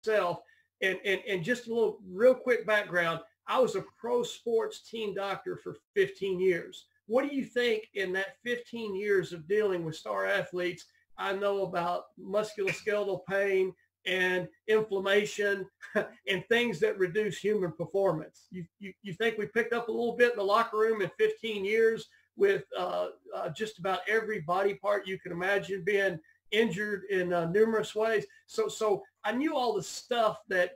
myself. And just a little real quick background, I was a pro sports team doctor for 15 years. What do you think in that 15 years of dealing with star athletes, I know about musculoskeletal pain and inflammation and things that reduce human performance? You think we picked up a little bit in the locker room in 15 years with just about every body part you can imagine being injured in numerous ways? So I knew all the stuff that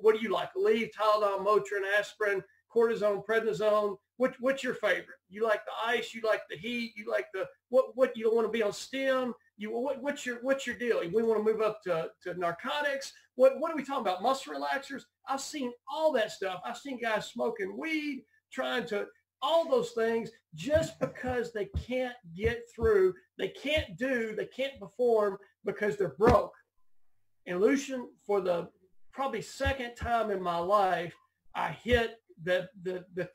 what do you like? Aleve, Tylenol, Motrin, aspirin, cortisone, prednisone. What's your favorite? You like the ice? You like the heat? You like the what? You don't want to be on stim? What's your deal? We want to move up to narcotics. What are we talking about? Muscle relaxers? I've seen all that stuff. I've seen guys smoking weed, trying to all those things just because they can't get through. They can't perform because they're broke. And Lucian, for the probably second time in my life, I hit the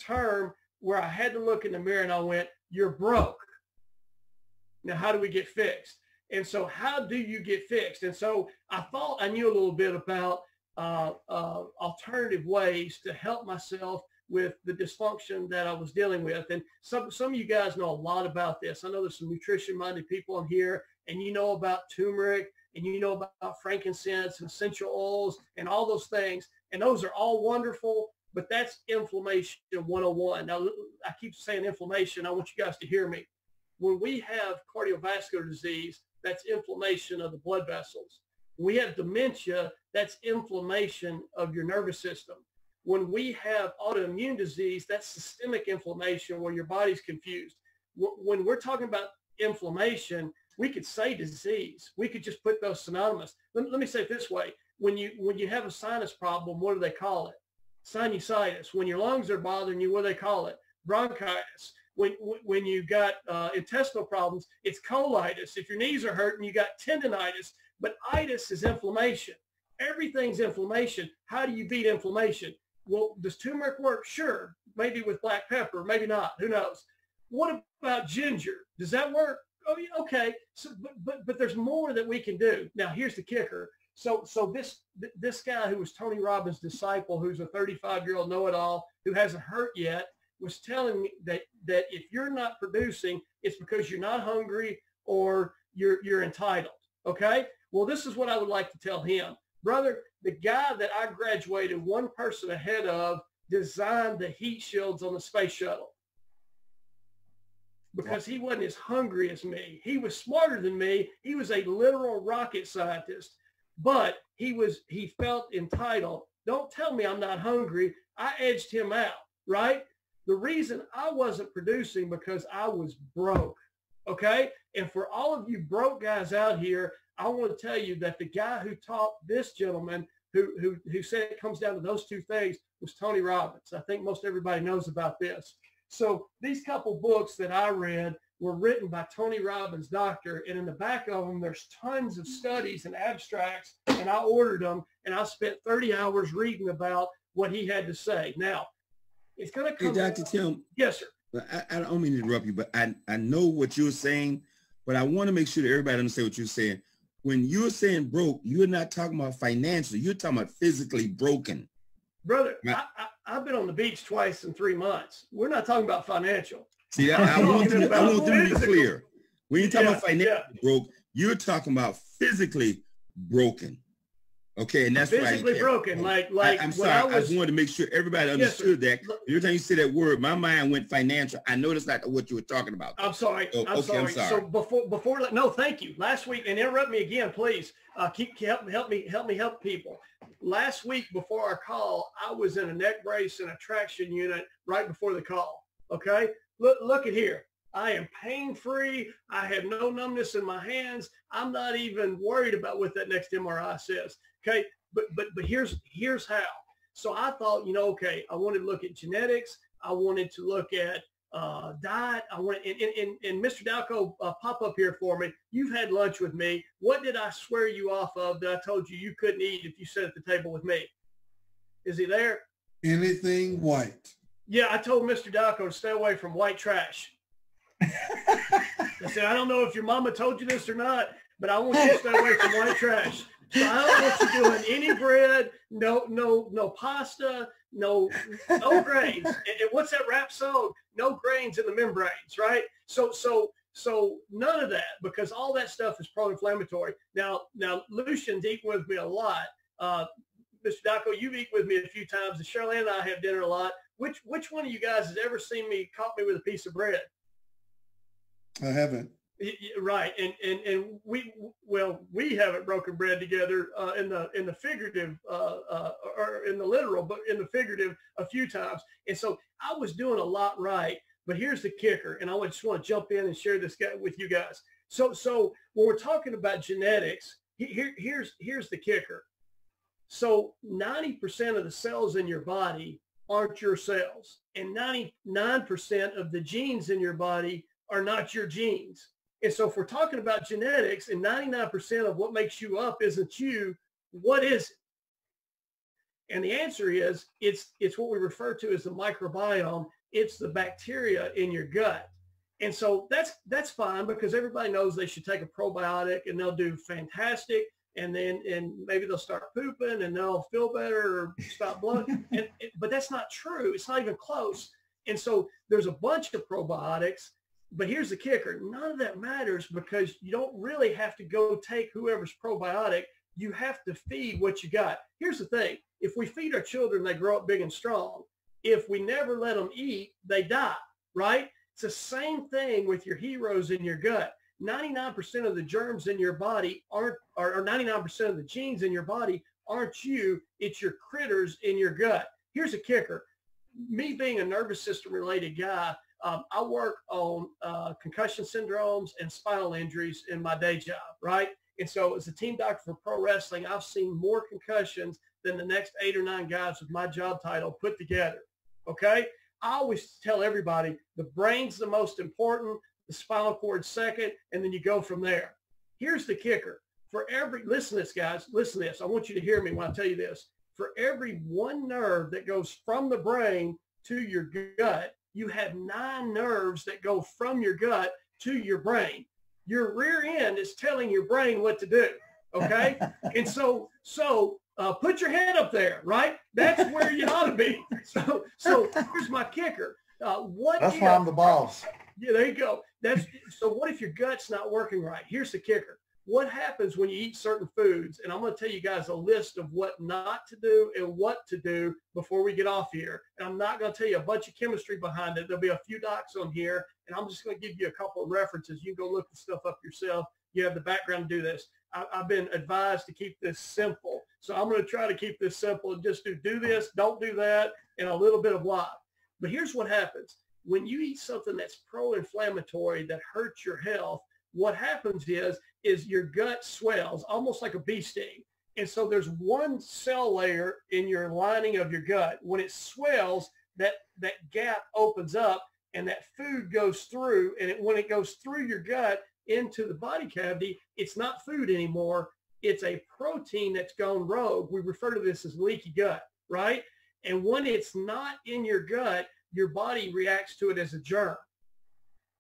term where I had to look in the mirror and I went, you're broke. Now, how do we get fixed? And so how do you get fixed? And so I thought I knew a little bit about alternative ways to help myself with the dysfunction that I was dealing with. And some of you guys know a lot about this. I know there's some nutrition-minded people on here, and you know about turmeric, and you know about frankincense and essential oils and all those things. And those are all wonderful, but that's inflammation 101. Now, I keep saying inflammation. I want you guys to hear me. When we have cardiovascular disease, that's inflammation of the blood vessels. When we have dementia, that's inflammation of your nervous system. When we have autoimmune disease, that's systemic inflammation where your body's confused. When we're talking about inflammation, we could say disease. We could just put those synonymous. Let me say it this way. When you have a sinus problem, what do they call it? Sinusitis. When your lungs are bothering you, what do they call it? Bronchitis. When you got intestinal problems, it's colitis. If your knees are hurting, you got tendonitis. But itis is inflammation. Everything's inflammation. How do you beat inflammation? Well, does turmeric work? Sure. Maybe with black pepper, maybe not. Who knows? What about ginger? Does that work? Oh, yeah, okay. So, but there's more that we can do. Now, here's the kicker. So this guy who was Tony Robbins' disciple, who's a 35-year-old know-it-all who hasn't hurt yet, was telling me that if you're not producing, it's because you're not hungry or you're entitled. Okay. Well, this is what I would like to tell him. Brother, the guy that I graduated one person ahead of designed the heat shields on the space shuttle because he wasn't as hungry as me. He was smarter than me. He was a literal rocket scientist, but he felt entitled. Don't tell me I'm not hungry. I edged him out, right? The reason I wasn't producing because I was broke, okay? And for all of you broke guys out here, I want to tell you that the guy who taught this gentleman who said it comes down to those two things was Tony Robbins. I think most everybody knows about this. So these couple books that I read were written by Tony Robbins' doctor, and in the back of them, there's tons of studies and abstracts, and I ordered them, and I spent 30 hours reading about what he had to say. Now, it's going to come. Hey, Dr. Tim. Yes, sir. I don't mean to interrupt you, but I know what you're saying, but I want to make sure that everybody understands what you're saying. When you're saying broke, you're not talking about financial. You're talking about physically broken. Brother, I've been on the beach twice in 3 months. We're not talking about financial. See, I want them to be clear. When you're talking about financial broke, you're talking about physically broken. Okay, and that's physically broken. I'm sorry. I just wanted to make sure everybody understood that. Every time you say that word, my mind went financial. I know that's not what you were talking about. I'm sorry. I'm sorry. So before no, thank you. Last week, and interrupt me again, please. Help me help people. Last week before our call, I was in a neck brace and a traction unit right before the call. Okay, look at here. I am pain-free. I have no numbness in my hands. I'm not even worried about what that next MRI says. Okay, but here's how. So I thought, okay, I wanted to look at genetics. I wanted to look at diet. I wanted, and Mr. Dalco, pop up here for me. You've had lunch with me. What did I swear you off of that I told you couldn't eat if you sat at the table with me? Is he there? Anything white. Yeah, I told Mr. Dalco to stay away from white trash. I said, I don't know if your mama told you this or not, but I want you to stay away from white trash. So I don't want you doing any bread, no pasta, no grains. And what's that rap song? No grains in the membranes, right? So none of that, because all that stuff is pro-inflammatory. Now Lucian's eaten with me a lot. Mr. Daco, you've eaten with me a few times, and Shirley and I have dinner a lot. Which one of you guys has ever seen me caught me with a piece of bread? I haven't. Right, and we haven't broken bread together in the figurative or in the literal, but in the figurative a few times. And so I was doing a lot right. But here's the kicker, and I just want to jump in and share this with you guys. So when we're talking about genetics, here's the kicker. So 90% of the cells in your body aren't your cells, and 99% of the genes in your body are not your genes. And so if we're talking about genetics and 99% of what makes you up isn't you, what is it? And the answer is it's what we refer to as the microbiome. It's the bacteria in your gut. And so that's fine, because everybody knows they should take a probiotic and they'll do fantastic. And maybe they'll start pooping and they'll feel better or stop blood. But that's not true. It's not even close. And so there's a bunch of probiotics. But here's the kicker. None of that matters, because you don't really have to go take whoever's probiotic. You have to feed what you got. Here's the thing. If we feed our children, they grow up big and strong. If we never let them eat, they die, right? It's the same thing with your heroes in your gut. 99% of the germs in your body or 99% of the genes in your body aren't you. It's your critters in your gut. Here's a kicker. Me being a nervous system related guy, I work on concussion syndromes and spinal injuries in my day job, right? And so as a team doctor for pro wrestling, I've seen more concussions than the next 8 or 9 guys with my job title put together, okay? I always tell everybody the brain's the most important, the spinal cord second, and then you go from there. Here's the kicker. Listen to this, guys, listen to this. I want you to hear me when I tell you this. For every one nerve that goes from the brain to your gut, you have 9 nerves that go from your gut to your brain. Your rear end is telling your brain what to do, okay? And so put your head up there, right? That's where you ought to be. So here's my kicker. That's why I'm the boss. Yeah, there you go. So what if your gut's not working right? Here's the kicker. What happens when you eat certain foods? And I'm going to tell you guys a list of what not to do and what to do before we get off here. And I'm not going to tell you a bunch of chemistry behind it. There'll be a few docs on here, and I'm just going to give you a couple of references. You can go look the stuff up yourself. You have the background to do this. I've been advised to keep this simple. So I'm going to try to keep this simple and just do this, don't do that, and a little bit of love. But here's what happens. When you eat something that's pro-inflammatory that hurts your health, what happens is your gut swells almost like a bee sting. And so there's one cell layer in your lining of your gut. When it swells, that gap opens up and that food goes through. And when it goes through your gut into the body cavity, it's not food anymore. It's a protein that's gone rogue. We refer to this as leaky gut, right? And when it's not in your gut, your body reacts to it as a germ.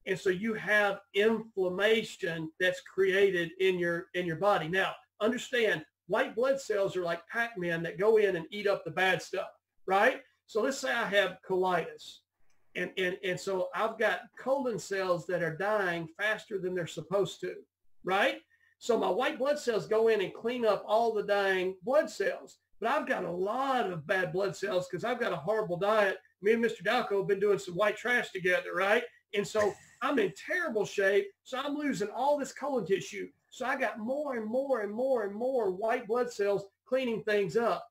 And so you have inflammation that's created in your body. Now, understand, white blood cells are like Pac-Man that go in and eat up the bad stuff, right? So let's say I have colitis. And so I've got colon cells that are dying faster than they're supposed to, right? So my white blood cells go in and clean up all the dying blood cells. But I've got a lot of bad blood cells because I've got a horrible diet. Me and Mr. Dalco have been doing some white trash together, right? And so I'm in terrible shape. So I'm losing all this colon tissue. So I got more and more and more and more white blood cells cleaning things up.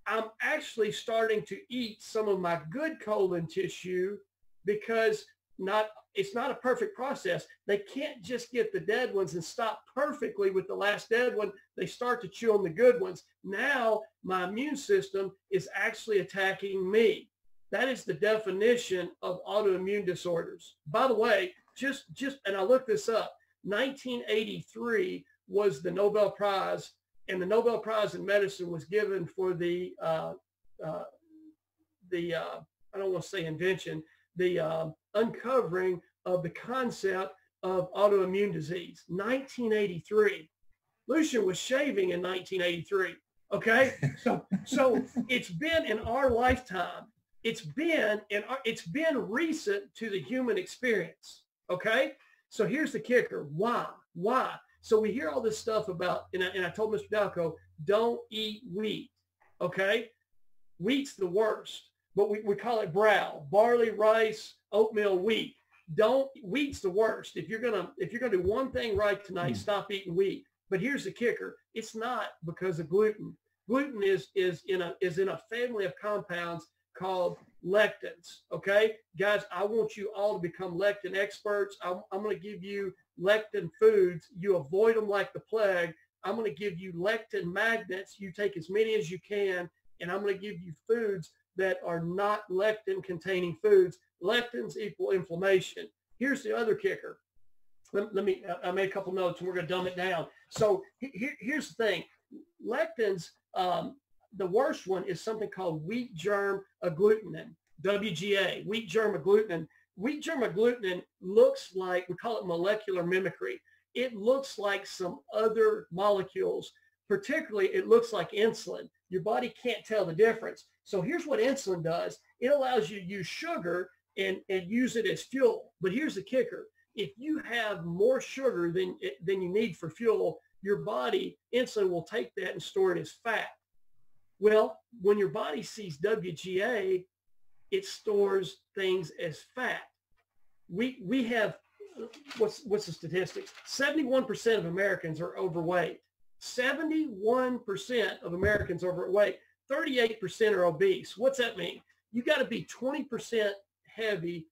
I'm actually starting to eat some of my good colon tissue because it's not a perfect process. They can't just get the dead ones and stop perfectly with the last dead one. They start to chew on the good ones. Now my immune system is actually attacking me. That is the definition of autoimmune disorders. By the way, and I looked this up, 1983 was the Nobel Prize, and the Nobel Prize in medicine was given for the I don't want to say invention, the uncovering of the concept of autoimmune disease, 1983. Lucian was shaving in 1983. Okay. So it's been in our lifetime. It's been recent to the human experience. Okay. So here's the kicker. Why? So we hear all this stuff about, and I told Mr. Dalco, don't eat wheat. Okay. Wheat's the worst, but we call it barley, rice, oatmeal, wheat. Wheat's the worst. If you're gonna do one thing right tonight, stop eating wheat. But here's the kicker. It's not because of gluten. Gluten is in a family of compounds called lectins. Okay, guys, I want you all to become lectin experts. I'm going to give you lectin foods. You avoid them like the plague. I'm going to give you lectin magnets. You take as many as you can, and I'm going to give you foods that are not lectin containing foods. Lectins equal inflammation. Here's the other kicker. I made a couple notes and we're going to dumb it down. So here's the thing. Lectins, the worst one is something called wheat germ agglutinin, WGA, wheat germ agglutinin. Wheat germ agglutinin looks like, we call it molecular mimicry. It looks like some other molecules. Particularly, it looks like insulin. Your body can't tell the difference. So here's what insulin does. It allows you to use sugar and use it as fuel. But here's the kicker. If you have more sugar than you need for fuel, your body, insulin will take that and store it as fat. Well, when your body sees WGA, it stores things as fat. We have, what's the statistics? 71% of Americans are overweight. 71% of Americans are overweight. 38% are obese. What's that mean? You got to be 20% heavy,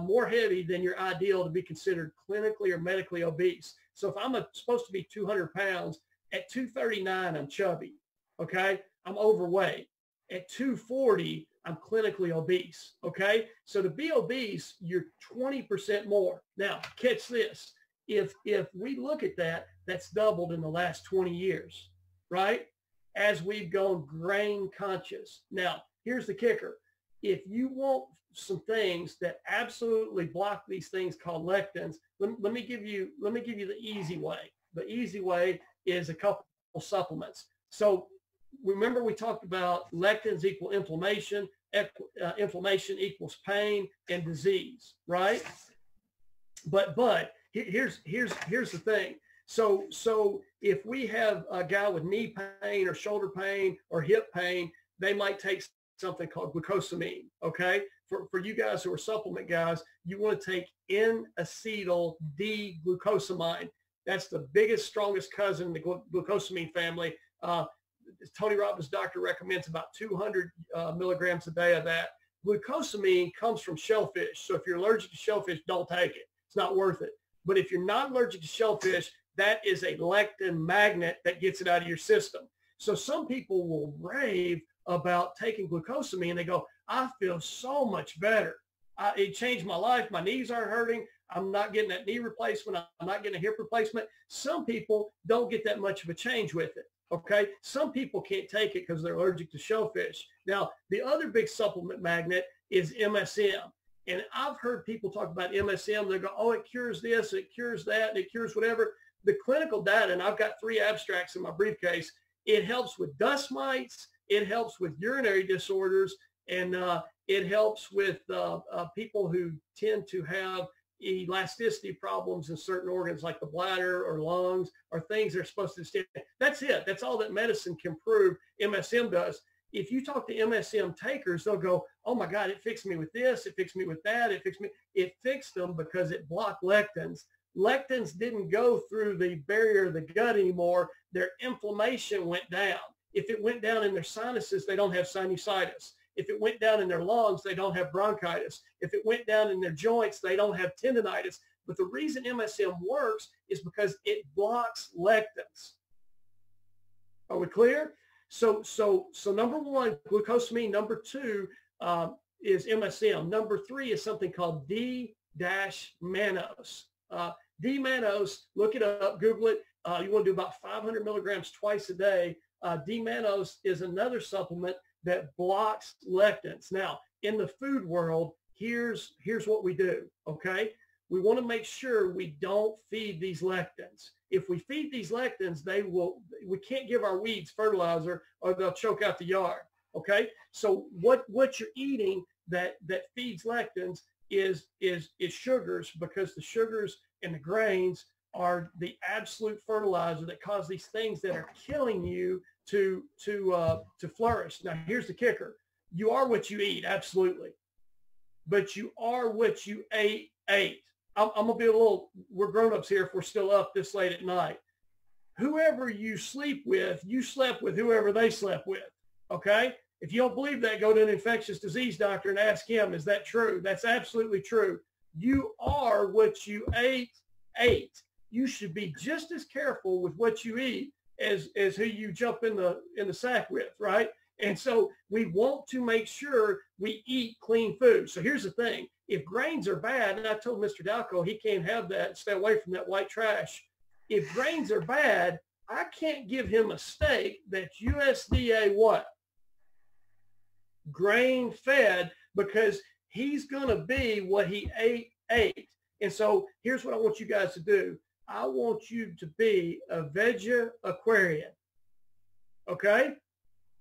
more heavy than your ideal to be considered clinically or medically obese. So if I'm supposed to be 200 pounds, at 239, I'm chubby. Okay. I'm overweight. At 240, I'm clinically obese. Okay. So to be obese, you're 20% more. Now, catch this. If we look at that, that's doubled in the last 20 years, right? As we've gone grain conscious. Now, here's the kicker. If you want some things that absolutely block these things called lectins, let me give you the easy way. The easy way is a couple supplements. So remember we talked about lectins equal inflammation, inflammation equals pain and disease, right? But here's the thing. So if we have a guy with knee pain or shoulder pain or hip pain, they might take something called glucosamine. Okay. For you guys who are supplement guys, you want to take N-acetyl D-glucosamine. That's the biggest, strongest cousin in the glucosamine family. Tony Robbins' doctor recommends about 200 milligrams a day of that. Glucosamine comes from shellfish. So if you're allergic to shellfish, don't take it. It's not worth it. But if you're not allergic to shellfish, that is a lectin magnet that gets it out of your system. So some people will rave about taking glucosamine. They go, I feel so much better. It changed my life. My knees aren't hurting. I'm not getting that knee replacement. I'm not getting a hip replacement. Some people don't get that much of a change with it. Okay. Some people can't take it because they're allergic to shellfish. Now, the other big supplement magnet is MSM. And I've heard people talk about MSM. They go, oh, it cures this, it cures that, and it cures whatever. The clinical data, and I've got 3 abstracts in my briefcase, it helps with dust mites, it helps with urinary disorders, and it helps with people who tend to have elasticity problems in certain organs like the bladder or lungs or things they're supposed to stay. That's it. That's all that medicine can prove MSM does. If you talk to MSM takers, they'll go, oh my God, it fixed me with this, it fixed me with that, it fixed them because it blocked lectins. Lectins didn't go through the barrier of the gut anymore. Their inflammation went down. If it went down in their sinuses, they don't have sinusitis. If it went down in their lungs, they don't have bronchitis. If it went down in their joints, they don't have tendinitis. But the reason MSM works is because it blocks lectins. Are we clear? So number 1, glucosamine. Number 2 is MSM. Number 3 is something called D-mannose. D-mannose, look it up, Google it. You want to do about 500 milligrams twice a day. D-mannose is another supplement that blocks lectins. Now, in the food world, here's what we do, okay? we want to make sure we don't feed these lectins. If we feed these lectins, we can't give our weeds fertilizer or they'll choke out the yard. Okay. So what you're eating that feeds lectins is sugars, because the sugars and the grains are the absolute fertilizer that cause these things that are killing you to flourish. Now, here's the kicker. You are what you eat, absolutely. But you are what you ate. I'm going to be we're grown-ups here if we're still up this late at night. Whoever you sleep with, you slept with whoever they slept with, okay? If you don't believe that, go to an infectious disease doctor and ask him, is that true? That's absolutely true. You are what you ate. You should be just as careful with what you eat as who you jump in the sack with, right? And so we want to make sure we eat clean food. So here's the thing. If grains are bad, and I told Mr. Dalco he can't have that, stay away from that white trash. If grains are bad, I can't give him a steak that's USDA what? Grain fed, because he's going to be what he ate. And so here's what I want you guys to do. I want you to be a vegetarian. Okay?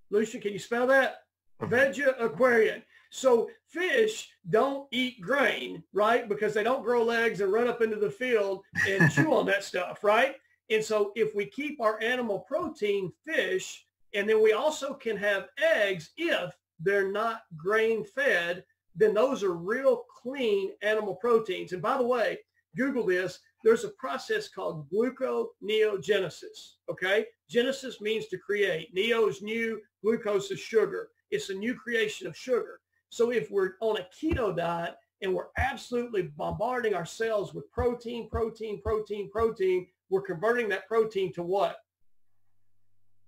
Lucian, can you spell that? Vegetarian. So fish don't eat grain, right? Because they don't grow legs and run up into the field and chew on that stuff, right? And so if we keep our animal protein, fish, and then we also can have eggs if they're not grain fed, then those are real clean animal proteins. And by the way, Google this. There's a process called gluconeogenesis, okay? Genesis means to create. Neo is new. Glucose is sugar. It's a new creation of sugar. So if we're on a keto diet and we're absolutely bombarding our cells with protein, we're converting that protein to what?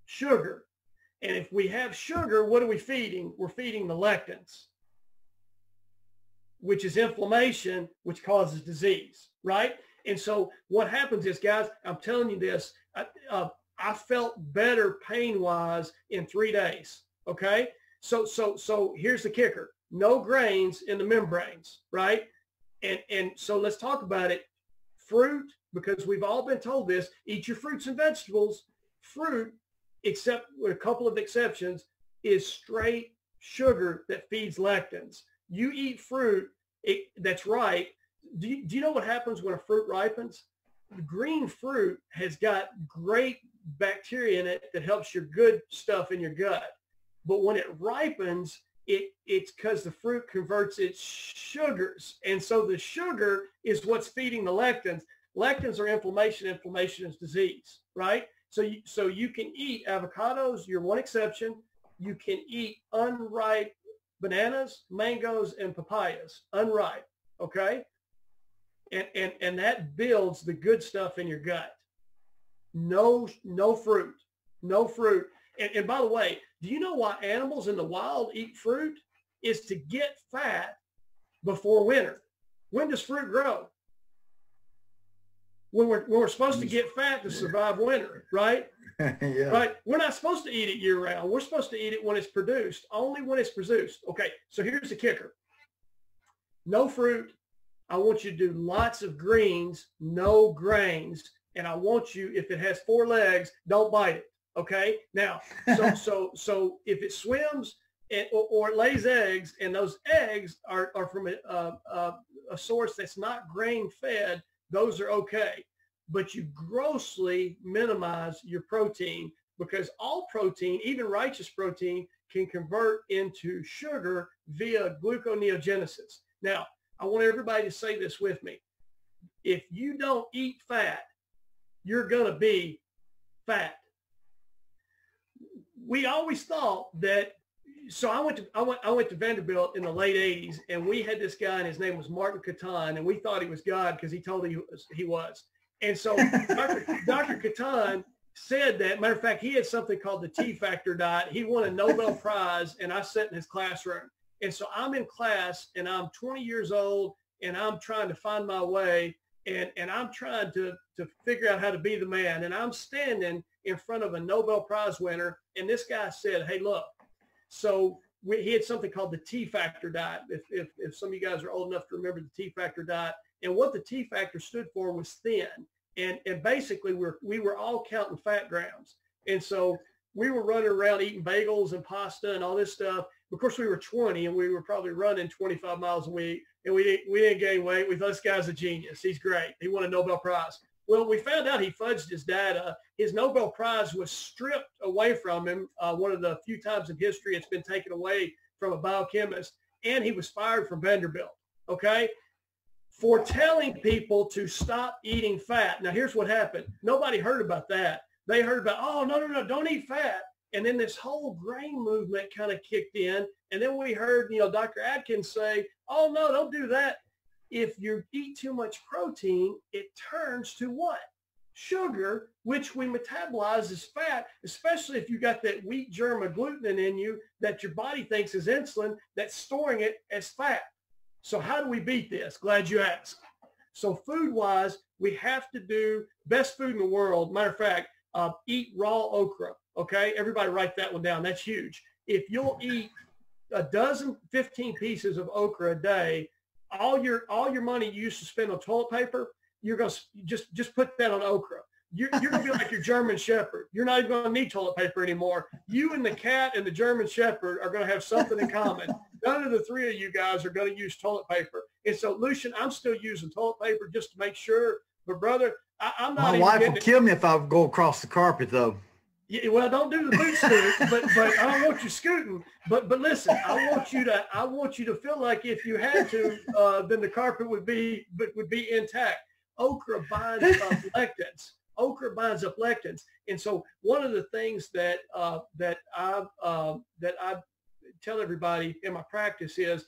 Sugar. And if we have sugar, what are we feeding? We're feeding the lectins, which is inflammation, which causes disease, right? And so what happens is, guys, I'm telling you this, I felt better pain-wise in 3 days, okay? So here's the kicker. No grains in the membranes, right? And so let's talk about it. Fruit, because we've all been told this, eat your fruits and vegetables. Fruit, except with a couple of exceptions, is straight sugar that feeds lectins. You eat fruit that's ripe. Do you know what happens when a fruit ripens? The green fruit has got great bacteria in it that helps your good stuff in your gut. But when it ripens, it's because the fruit converts its sugars. And so the sugar is what's feeding the lectins. Lectins are inflammation. Inflammation is disease, right? So you can eat avocados. You're one exception. You can eat unripe bananas, mangoes, and papayas, unripe, okay? And that builds the good stuff in your gut. No fruit. And by the way, do you know why animals in the wild eat fruit? Is to get fat before winter. When does fruit grow? When we're supposed to get fat to survive winter, right? Yeah. Right. We're not supposed to eat it year round. We're supposed to eat it when it's produced, only when it's produced. Okay, so here's the kicker. No fruit. I want you to do lots of greens, no grains. And I want you, if it has 4 legs, don't bite it. Okay. Now, so if it swims or it lays eggs, and those eggs are from a source that's not grain fed, those are okay. But you grossly minimize your protein, because all protein, even righteous protein, can convert into sugar via gluconeogenesis. Now, I want everybody to say this with me. If you don't eat fat, you're going to be fat. We always thought that. So I went to Vanderbilt in the late 80s, and we had this guy, and his name was Martin Catan, and we thought he was God because he told he was. And so Dr. Catan said that, matter of fact, he had something called the T-factor diet. He won a Nobel Prize, and I sat in his classroom. And so I'm in class, and I'm 20 years old, and I'm trying to find my way, and I'm trying to figure out how to be the man. And I'm standing in front of a Nobel Prize winner, and this guy said, hey, look, so he had something called the T-factor diet. If some of you guys are old enough to remember the T-factor diet, And what the T factor stood for was thin. And basically we were all counting fat grams. And so we were running around eating bagels and pasta and all this stuff. Of course, we were 20 and we were probably running 25 miles a week, and we didn't gain weight. We thought, this guy's a genius. He's great. He won a Nobel Prize. Well, we found out he fudged his data. His Nobel Prize was stripped away from him. One of the few times in history it's been taken away from a biochemist, and he was fired from Vanderbilt. Okay. For telling people to stop eating fat. Now, here's what happened. Nobody heard about that. They heard about, oh, no, don't eat fat. And then this whole grain movement kind of kicked in. And then we heard, Dr. Atkins say, oh, no, don't do that. If you eat too much protein, it turns to what? Sugar, which we metabolize as fat, especially if you got that wheat germ agglutinin in you that your body thinks is insulin, that's storing it as fat. So how do we beat this? Glad you asked. So food-wise, we have to do best food in the world. Matter of fact, eat raw okra. Okay, everybody write that one down. That's huge. If you'll eat 15 pieces of okra a day, all your money you used to spend on toilet paper, you're gonna just put that on okra. You're gonna be like your German Shepherd. You're not even gonna need toilet paper anymore. You and the cat and the German Shepherd are gonna have something in common. None of the three of you guys are gonna use toilet paper. And so, Lucian, I'm still using toilet paper just to make sure. But brother, I'm not. My wife will kill me if I go across the carpet, though. Yeah, well, don't do the boot scoot, but I don't want you scooting. But listen, I want you to feel like if you had to, then the carpet would be intact. Okra binds up lectins. Okra binds up lectins, and so one of the things that I tell everybody in my practice is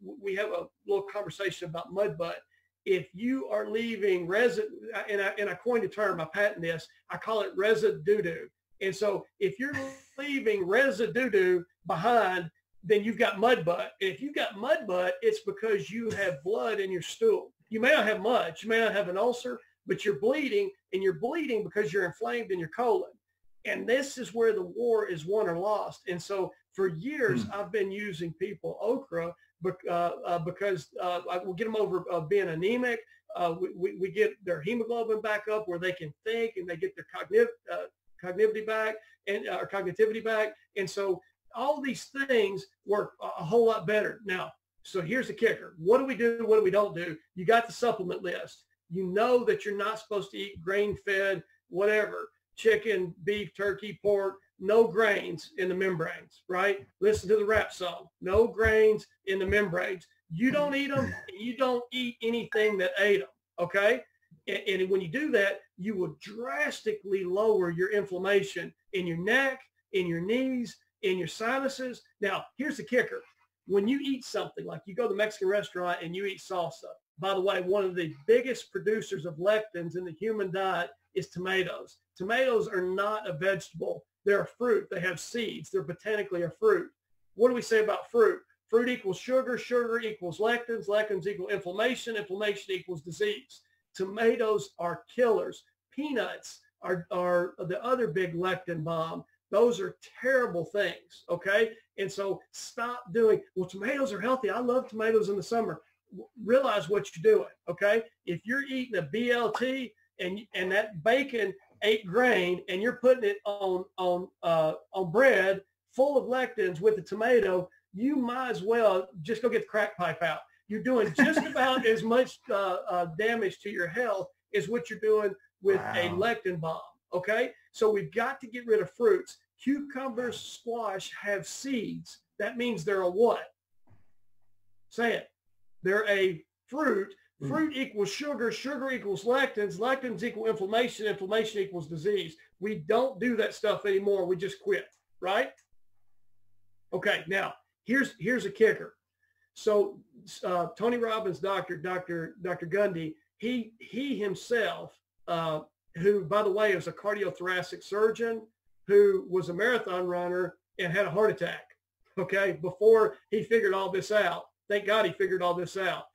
we have a little conversation about mud butt. If you are leaving residue, and I coined a term, I patent this, I call it residue. And so if you're leaving residue behind, then you've got mud butt. And if you've got mud butt, it's because you have blood in your stool. You may not have much, you may not have an ulcer, but you're bleeding, and you're bleeding because you're inflamed in your colon. And this is where the war is won or lost. And so for years, I've been using people okra because I will get them over being anemic. We get their hemoglobin back up where they can think, and they get their cognitivity back. And so all these things work a whole lot better. Now, so here's the kicker. What do we do? What do we don't do? You got the supplement list. You know that you're not supposed to eat grain-fed, whatever, chicken, beef, turkey, pork, no grains in the membranes, right? Listen to the rap song. No grains in the membranes. You don't eat them. You don't eat anything that ate them, okay? And when you do that, you will drastically lower your inflammation in your neck, in your knees, in your sinuses. Now, here's the kicker. When you eat something, like you go to the Mexican restaurant and you eat salsa, by the way, one of the biggest producers of lectins in the human diet is tomatoes. Tomatoes are not a vegetable. They're a fruit. They have seeds. They're botanically a fruit. What do we say about fruit? Fruit equals sugar. Sugar equals lectins. Lectins equal inflammation. Inflammation equals disease. Tomatoes are killers. Peanuts are the other big lectin bomb. Those are terrible things, okay? And so stop doing, well, tomatoes are healthy. I love tomatoes in the summer. Realize what you're doing, okay? If you're eating a BLT and that bacon ate grain and you're putting it on bread full of lectins with a tomato, you might as well just go get the crack pipe out. You're doing just about as much damage to your health as what you're doing with a lectin bomb, okay? So we've got to get rid of fruits. Cucumbers, squash have seeds. That means they're a what? Say it. They're a fruit. Fruit equals sugar. Sugar equals lectins. Lectins equal inflammation. Inflammation equals disease. We don't do that stuff anymore. We just quit, right? Okay, now here's a kicker. So Tony Robbins' Dr. Gundy, he himself, who, by the way, is a cardiothoracic surgeon who was a marathon runner and had a heart attack, okay, before he figured all this out. Thank God he figured all this out.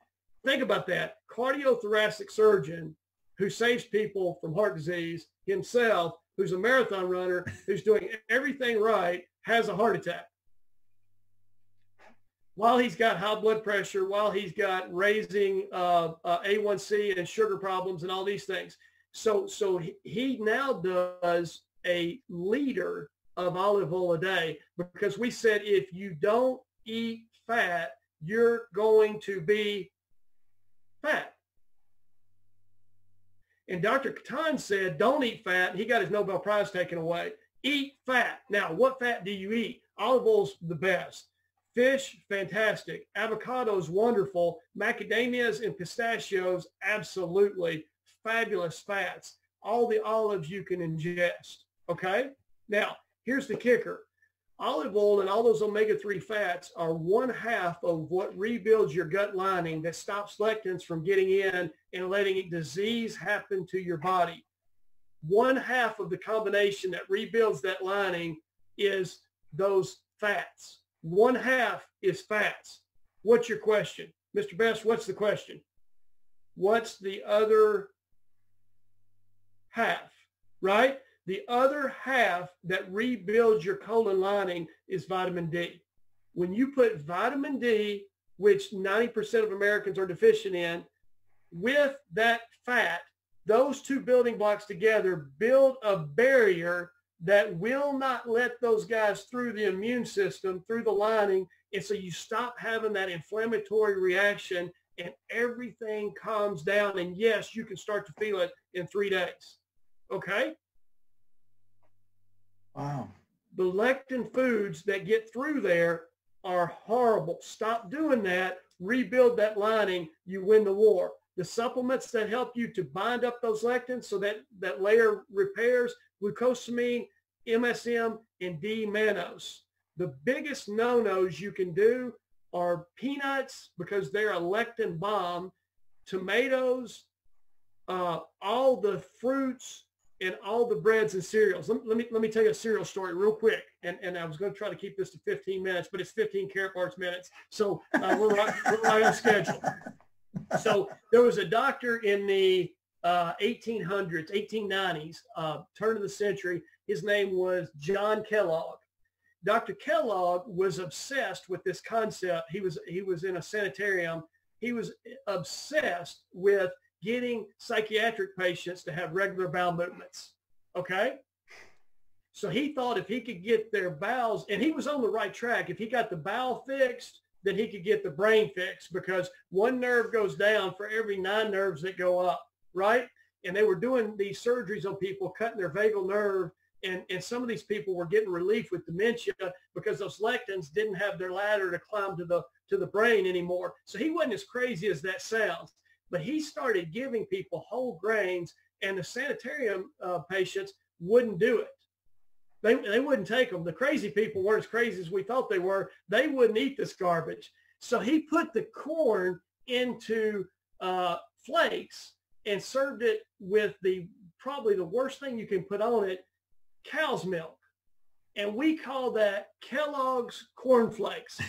Think about that. Cardiothoracic surgeon who saves people from heart disease, himself, who's a marathon runner, who's doing everything right, has a heart attack. while he's got high blood pressure, while he's got raising A1C and sugar problems and all these things. So he now does a liter of olive oil a day, because we said if you don't eat fat, you're going to be fat. And Dr. Katan said, don't eat fat. And he got his Nobel Prize taken away. Eat fat. Now, what fat do you eat? Olive oil's the best. Fish, fantastic. Avocados, wonderful. Macadamias and pistachios, absolutely fabulous fats. All the olives you can ingest, okay? Now, here's the kicker. Olive oil and all those omega-3 fats are 1/2 of what rebuilds your gut lining, that stops lectins from getting in and letting disease happen to your body. 1/2 of the combination that rebuilds that lining is those fats. 1/2 is fats. What's your question? Mr. Best, what's the question? What's the other half, right? The other half that rebuilds your colon lining is vitamin D. When you put vitamin D, which 90% of Americans are deficient in, with that fat, those two building blocks together build a barrier that will not let those guys through the immune system, through the lining. And so you stop having that inflammatory reaction and everything calms down. And yes, you can start to feel it in 3 days. Okay? Wow. The lectin foods that get through there are horrible. Stop doing that. Rebuild that lining. You win the war. The supplements that help you to bind up those lectins so that that layer repairs, glucosamine, MSM, and D-mannose. The biggest no-nos you can do are peanuts, because they're a lectin bomb, tomatoes, all the fruits, and all the breads and cereals. Let me tell you a cereal story real quick. And I was going to try to keep this to 15 minutes, but it's 15 Carrot Bars minutes. So we're right on schedule. So there was a doctor in the 1800s, 1890s, turn of the century. His name was John Kellogg. Dr. Kellogg was obsessed with this concept. He was in a sanitarium. He was obsessed with getting psychiatric patients to have regular bowel movements, okay? So he thought if he could get their bowels, and he was on the right track, if he got the bowel fixed, then he could get the brain fixed, because one nerve goes down for every 9 nerves that go up, right? And they were doing these surgeries on people, cutting their vagal nerve, and some of these people were getting relief with dementia because those lectins didn't have their ladder to climb to the brain anymore. So he wasn't as crazy as that sounds. But he started giving people whole grains, and the sanitarium patients wouldn't do it. They wouldn't take them. The crazy people weren't as crazy as we thought they were. They wouldn't eat this garbage. So he put the corn into flakes and served it with probably the worst thing you can put on it, cow's milk. And we call that Kellogg's Corn Flakes.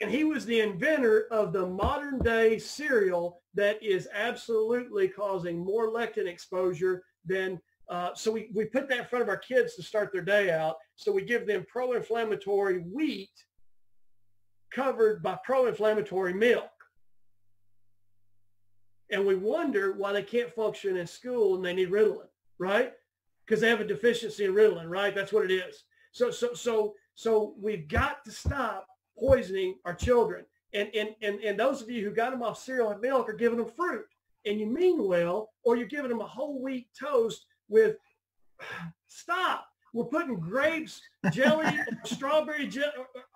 And he was the inventor of the modern day cereal that is absolutely causing more lectin exposure than, so we put that in front of our kids to start their day out. So we give them pro-inflammatory wheat covered by pro-inflammatory milk. And we wonder why they can't function in school and they need Ritalin, right? Because they have a deficiency in Ritalin, right? That's what it is. So we've got to stop poisoning our children. And those of you who got them off cereal and milk are giving them fruit. And you mean well, or you're giving them a whole wheat toast with, stop. We're putting grapes, jelly, strawberry,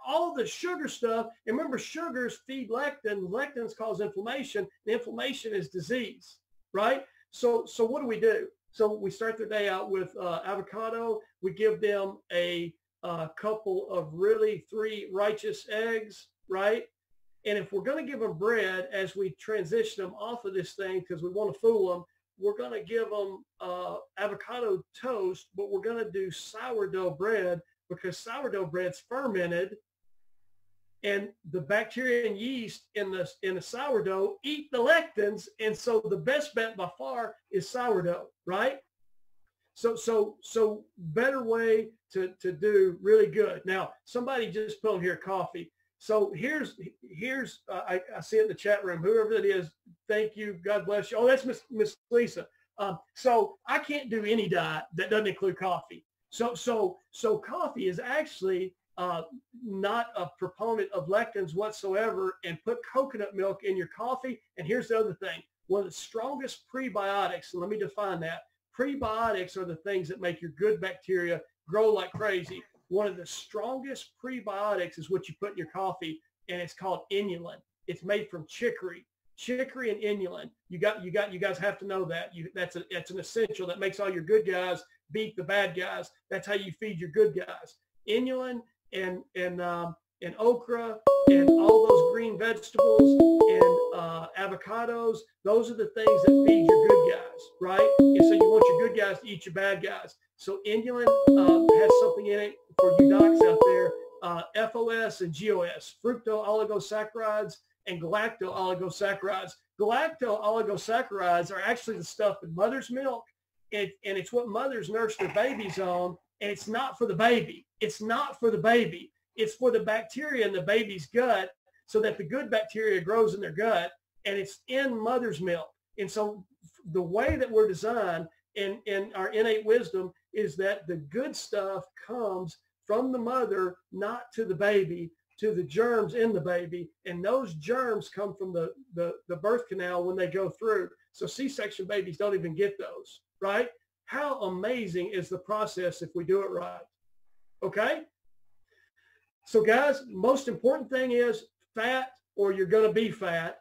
all the sugar stuff. And remember, sugars feed lectin. Lectins cause inflammation. And inflammation is disease, right? So what do? So we start their day out with avocado. We give them a couple of really 3 righteous eggs, right? And if we're going to give them bread as we transition them off of this thing, because we want to fool them, we're going to give them avocado toast, but we're going to do sourdough bread, because sourdough bread's fermented, and the bacteria and yeast in the sourdough eat the lectins, and so the best bet by far is sourdough, right? So better way to do really good. Now, somebody just put on here coffee. So here's I see it in the chat room. Whoever it is, thank you. God bless you. Oh, that's Miss Lisa. So I can't do any diet that doesn't include coffee. So coffee is actually not a proponent of lectins whatsoever. And put coconut milk in your coffee. And here's the other thing. One of the strongest prebiotics, and let me define that. Prebiotics are the things that make your good bacteria grow like crazy. One of the strongest prebiotics is what you put in your coffee, and it's called inulin. It's made from chicory and inulin. You guys have to know that. That's an essential that makes all your good guys beat the bad guys. That's how you feed your good guys. Inulin and okra and all those green vegetables and avocados. Those are the things that feed your good guys, right? And so you want your good guys to eat your bad guys. So inulin has something in it for you docs out there, FOS and GOS, fructooligosaccharides and galacto-oligosaccharides. Galacto-oligosaccharides are actually the stuff in mother's milk, and it's what mothers nurse their babies on, and it's not for the baby. It's not for the baby. It's for the bacteria in the baby's gut so that the good bacteria grows in their gut, and it's in mother's milk. And so the way that we're designed in our innate wisdom is that the good stuff comes from the mother, not to the baby, to the germs in the baby. And those germs come from the birth canal when they go through. So C-section babies don't even get those, right? How amazing is the process if we do it right? Okay? So guys, most important thing is fat, or you're going to be fat.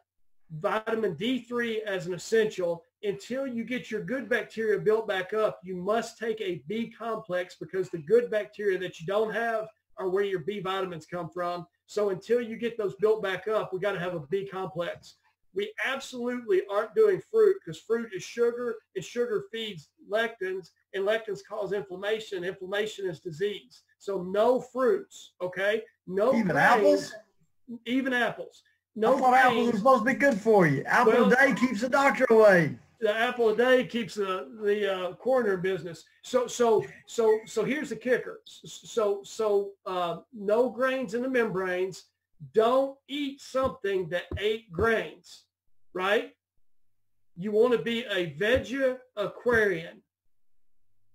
Vitamin D3 as an essential. Until you get your good bacteria built back up, you must take a B complex, because the good bacteria that you don't have are where your B vitamins come from. So until you get those built back up, we got to have a B complex. We absolutely aren't doing fruit, because fruit is sugar, and sugar feeds lectins, and lectins cause inflammation. Inflammation is disease. So no fruits, okay? No Even grains, apples? Even apples. No I thought apples are supposed to be good for you. Apple a day keeps the doctor away. The apple a day keeps the coroner in business. So here's the kicker. So no grains in the membranes. Don't eat something that ate grains, right? You want to be a vegetarian.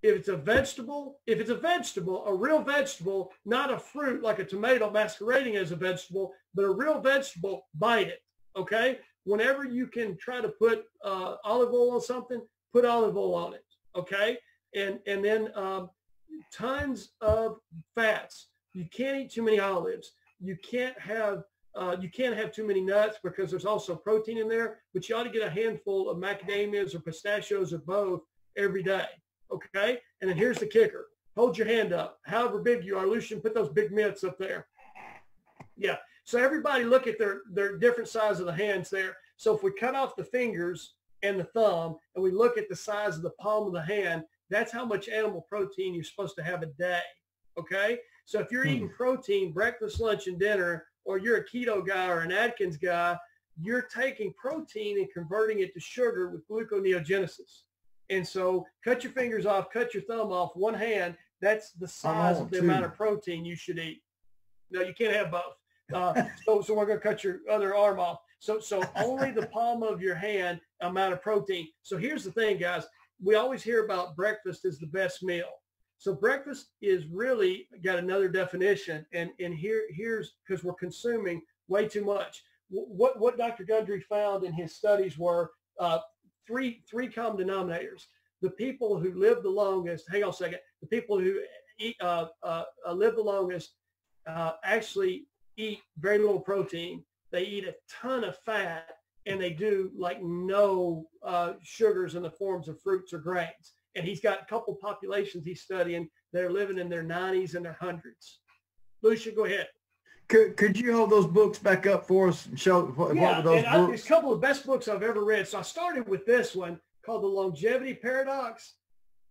If it's a vegetable, a real vegetable, not a fruit like a tomato masquerading as a vegetable, but a real vegetable, bite it, okay? Whenever you can try to put olive oil on something, put olive oil on it, okay? And then tons of fats. You can't eat too many olives. You can't have too many nuts, because there's also protein in there, but you ought to get a handful of macadamias or pistachios or both every day. Okay. And then here's the kicker. Hold your hand up. However big you are, Lucian, put those big mitts up there. Yeah. So everybody look at their different size of the hands there. So if we cut off the fingers and the thumb and we look at the size of the palm of the hand, that's how much animal protein you're supposed to have a day. Okay. So if you're eating protein, breakfast, lunch, and dinner, or you're a keto guy or an Atkins guy, you're taking protein and converting it to sugar with gluconeogenesis. And so cut your fingers off, cut your thumb off, one hand, that's the size of the amount of protein you should eat. No, you can't have both. So we're going to cut your other arm off. So only the palm of your hand amount of protein. So here's the thing, guys. We always hear about breakfast is the best meal. So breakfast is really got another definition. And here's because we're consuming way too much. What Dr. Gundry found in his studies were three common denominators. The people who live the longest, hang on a second, the people who live the longest actually eat very little protein. They eat a ton of fat, and they do like no sugars in the forms of fruits or grains. And he's got a couple populations he's studying that are living in their 90s and their 100s. Lucia, go ahead. Could you hold those books back up for us and show what were those books? There's a couple of the best books I've ever read. So I started with this one called The Longevity Paradox.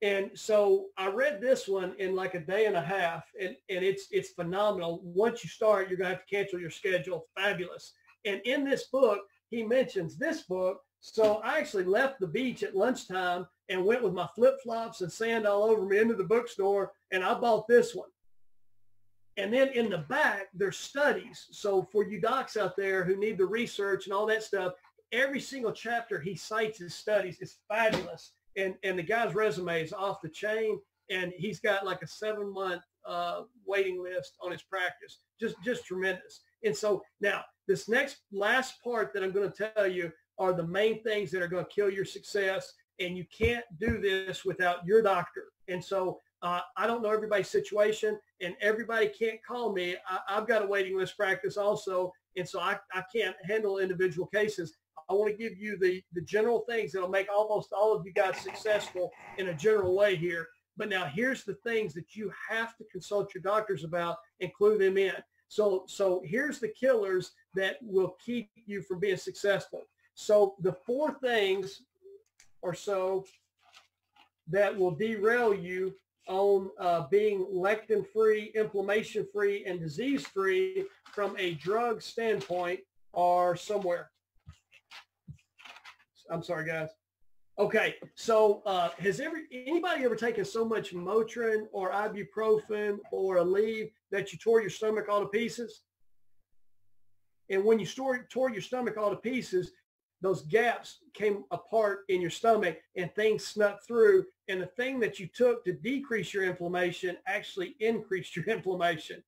And so I read this one in like a day and a half, and it's phenomenal. Once you start, you're going to have to cancel your schedule. Fabulous. And in this book, he mentions this book. So I actually left the beach at lunchtime and went with my flip-flops and sand all over me into the bookstore, and I bought this one. And then in the back, there's studies. So for you docs out there who need the research and all that stuff, every single chapter he cites his studies. It's fabulous. And the guy's resume is off the chain. And he's got like a 7-month waiting list on his practice. Just tremendous. And so now this last part that I'm going to tell you are the main things that are going to kill your success. And you can't do this without your doctor. And so I don't know everybody's situation, and everybody can't call me. I've got a waiting list practice also. And so I can't handle individual cases. I want to give you the general things that'll make almost all of you guys successful in a general way here. But now here's the things that you have to consult your doctors about and clue them in. So here's the killers that will keep you from being successful. So the 4 things or so that will derail you on being lectin-free, inflammation-free, and disease-free from a drug standpoint are somewhere. I'm sorry, guys. Okay, so has anybody ever taken so much Motrin or ibuprofen or Aleve that you tore your stomach all to pieces? And when you tore your stomach all to pieces, those gaps came apart in your stomach and things snuck through. And the thing that you took to decrease your inflammation actually increased your inflammation.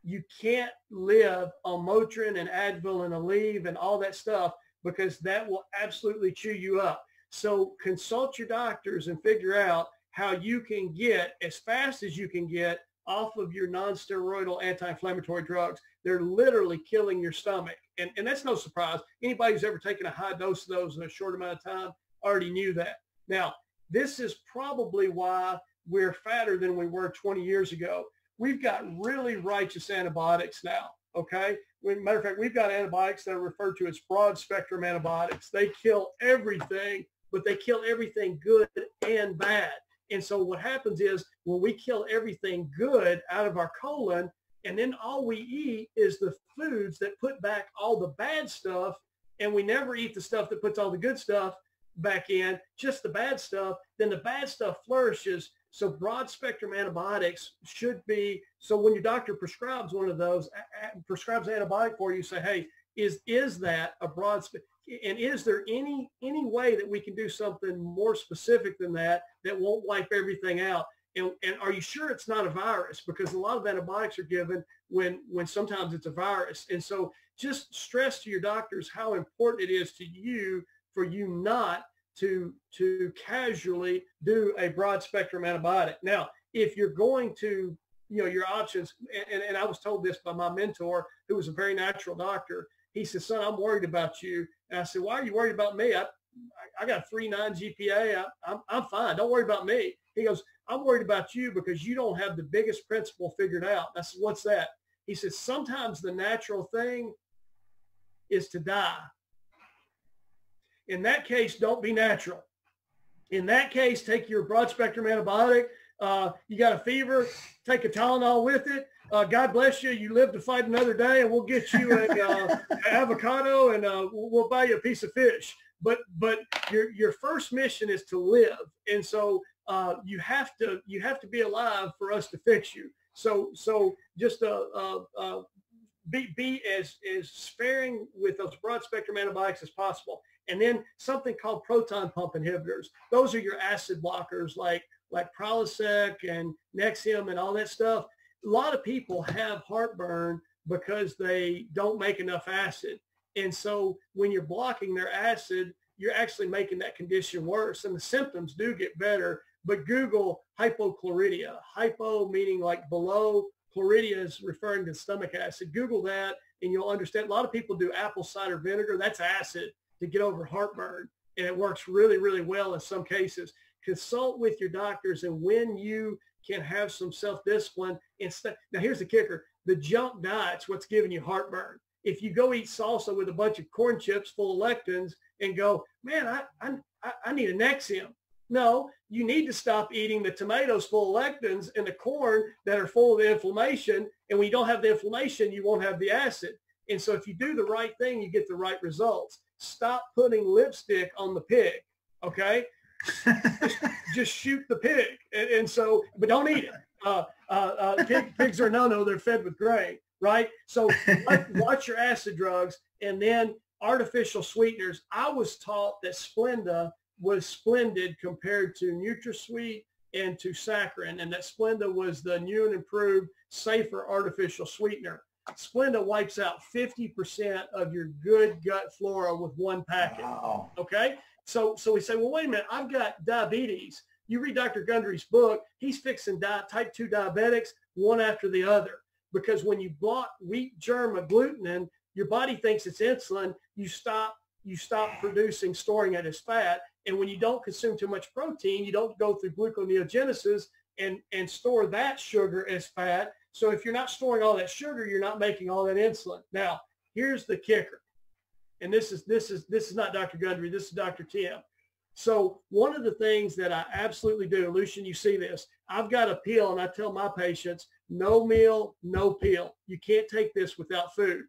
You can't live on Motrin and Advil and Aleve and all that stuff because that will absolutely chew you up. So consult your doctors and figure out how you can get as fast as you can get off of your non-steroidal anti-inflammatory drugs. They're literally killing your stomach. And that's no surprise. Anybody who's ever taken a high dose of those in a short amount of time already knew that. Now, this is probably why we're fatter than we were 20 years ago. We've got really righteous antibiotics now, okay? Matter of fact, we've got antibiotics that are referred to as broad spectrum antibiotics. They kill everything, but they kill everything good and bad. And so what happens is when we kill everything good out of our colon, and then all we eat is the foods that put back all the bad stuff, and we never eat the stuff that puts all the good stuff back in, just the bad stuff, then the bad stuff flourishes. So broad spectrum antibiotics should be, so when your doctor prescribes one of those, prescribes an antibiotic for you, say, hey, is that a broad spectrum? And is there any way that we can do something more specific than that won't wipe everything out? And are you sure it's not a virus? Because a lot of antibiotics are given when sometimes it's a virus. And so just stress to your doctors how important it is to you for you not to casually do a broad spectrum antibiotic. Now, if you're going to, your options, and I was told this by my mentor, who was a very natural doctor. He said, son, I'm worried about you. And I said, why are you worried about me? I got a 3.9 GPA. I'm fine. Don't worry about me. He goes, I'm worried about you because you don't have the biggest principle figured out. I said, what's that? He says, sometimes the natural thing is to die. In that case, don't be natural. In that case, take your broad spectrum antibiotic. You got a fever, take a Tylenol with it. God bless you. You live to fight another day, and we'll get you an avocado, and we'll buy you a piece of fish. But your first mission is to live, and so you have to be alive for us to fix you. So just be as sparing with those broad spectrum antibiotics as possible. And then something called proton pump inhibitors. Those are your acid blockers like Prilosec and Nexium and all that stuff. A lot of people have heartburn because they don't make enough acid. And so when you're blocking their acid, you're actually making that condition worse. And the symptoms do get better. But Google hypochlorhydria. Hypo meaning like below. Chlorhydria is referring to stomach acid. Google that and you'll understand. A lot of people do apple cider vinegar. That's acid to get over heartburn. And it works really, really well in some cases. Consult with your doctors, and when you can have some self-discipline. Now, here's the kicker. The junk diet's what's giving you heartburn. If you go eat salsa with a bunch of corn chips full of lectins and go, man, I need a Nexium. No, you need to stop eating the tomatoes full of lectins and the corn that are full of inflammation. And when you don't have the inflammation, you won't have the acid. And so if you do the right thing, you get the right results. Stop putting lipstick on the pig, okay? just shoot the pig. And so, but don't eat it. Pigs are no, they're fed with grain, right? So watch your acid drugs, and then artificial sweeteners. I was taught that Splenda was splendid compared to NutraSweet and to saccharin, and that Splenda was the new and improved, safer artificial sweetener. Splenda wipes out 50% of your good gut flora with one packet. Wow. Okay? So we say, well, wait a minute, I've got diabetes. You read Dr. Gundry's book, he's fixing type 2 diabetics one after the other. Because when you block wheat germ agglutinin, your body thinks it's insulin. You stop storing it as fat. And when you don't consume too much protein, you don't go through gluconeogenesis and store that sugar as fat. So if you're not storing all that sugar, you're not making all that insulin. Now, here's the kicker. And this is not Dr. Gundry, this is Dr. Tim. So one of the things that I absolutely do, Lucian, you see this, I've got a pill, and I tell my patients, no meal, no pill. You can't take this without food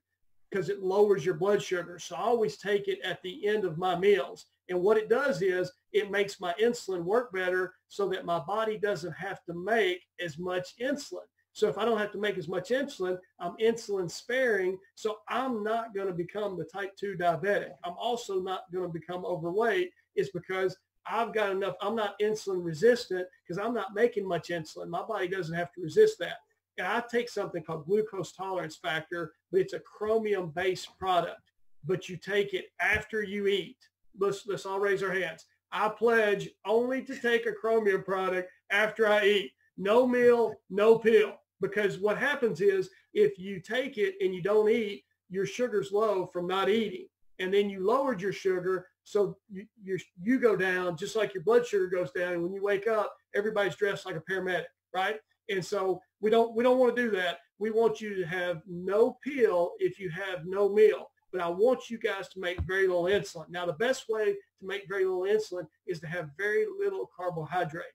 because it lowers your blood sugar. So I always take it at the end of my meals. And what it does is it makes my insulin work better so that my body doesn't have to make as much insulin. So if I don't have to make as much insulin, I'm insulin sparing. So I'm not going to become the type 2 diabetic. I'm also not going to become overweight. It's because I've got enough. I'm not insulin resistant because I'm not making much insulin. My body doesn't have to resist that. And I take something called glucose tolerance factor, but it's a chromium-based product. But you take it after you eat. Let's all raise our hands. I pledge only to take a chromium product after I eat. No meal, no pill. Because what happens is if you take it and you don't eat, your sugar's low from not eating. And then you lowered your sugar, so you go down just like your blood sugar goes down. And when you wake up, everybody's dressed like a paramedic, right? And so we don't want to do that. We want you to have no pill if you have no meal. But I want you guys to make very little insulin. Now, the best way to make very little insulin is to have very little carbohydrate,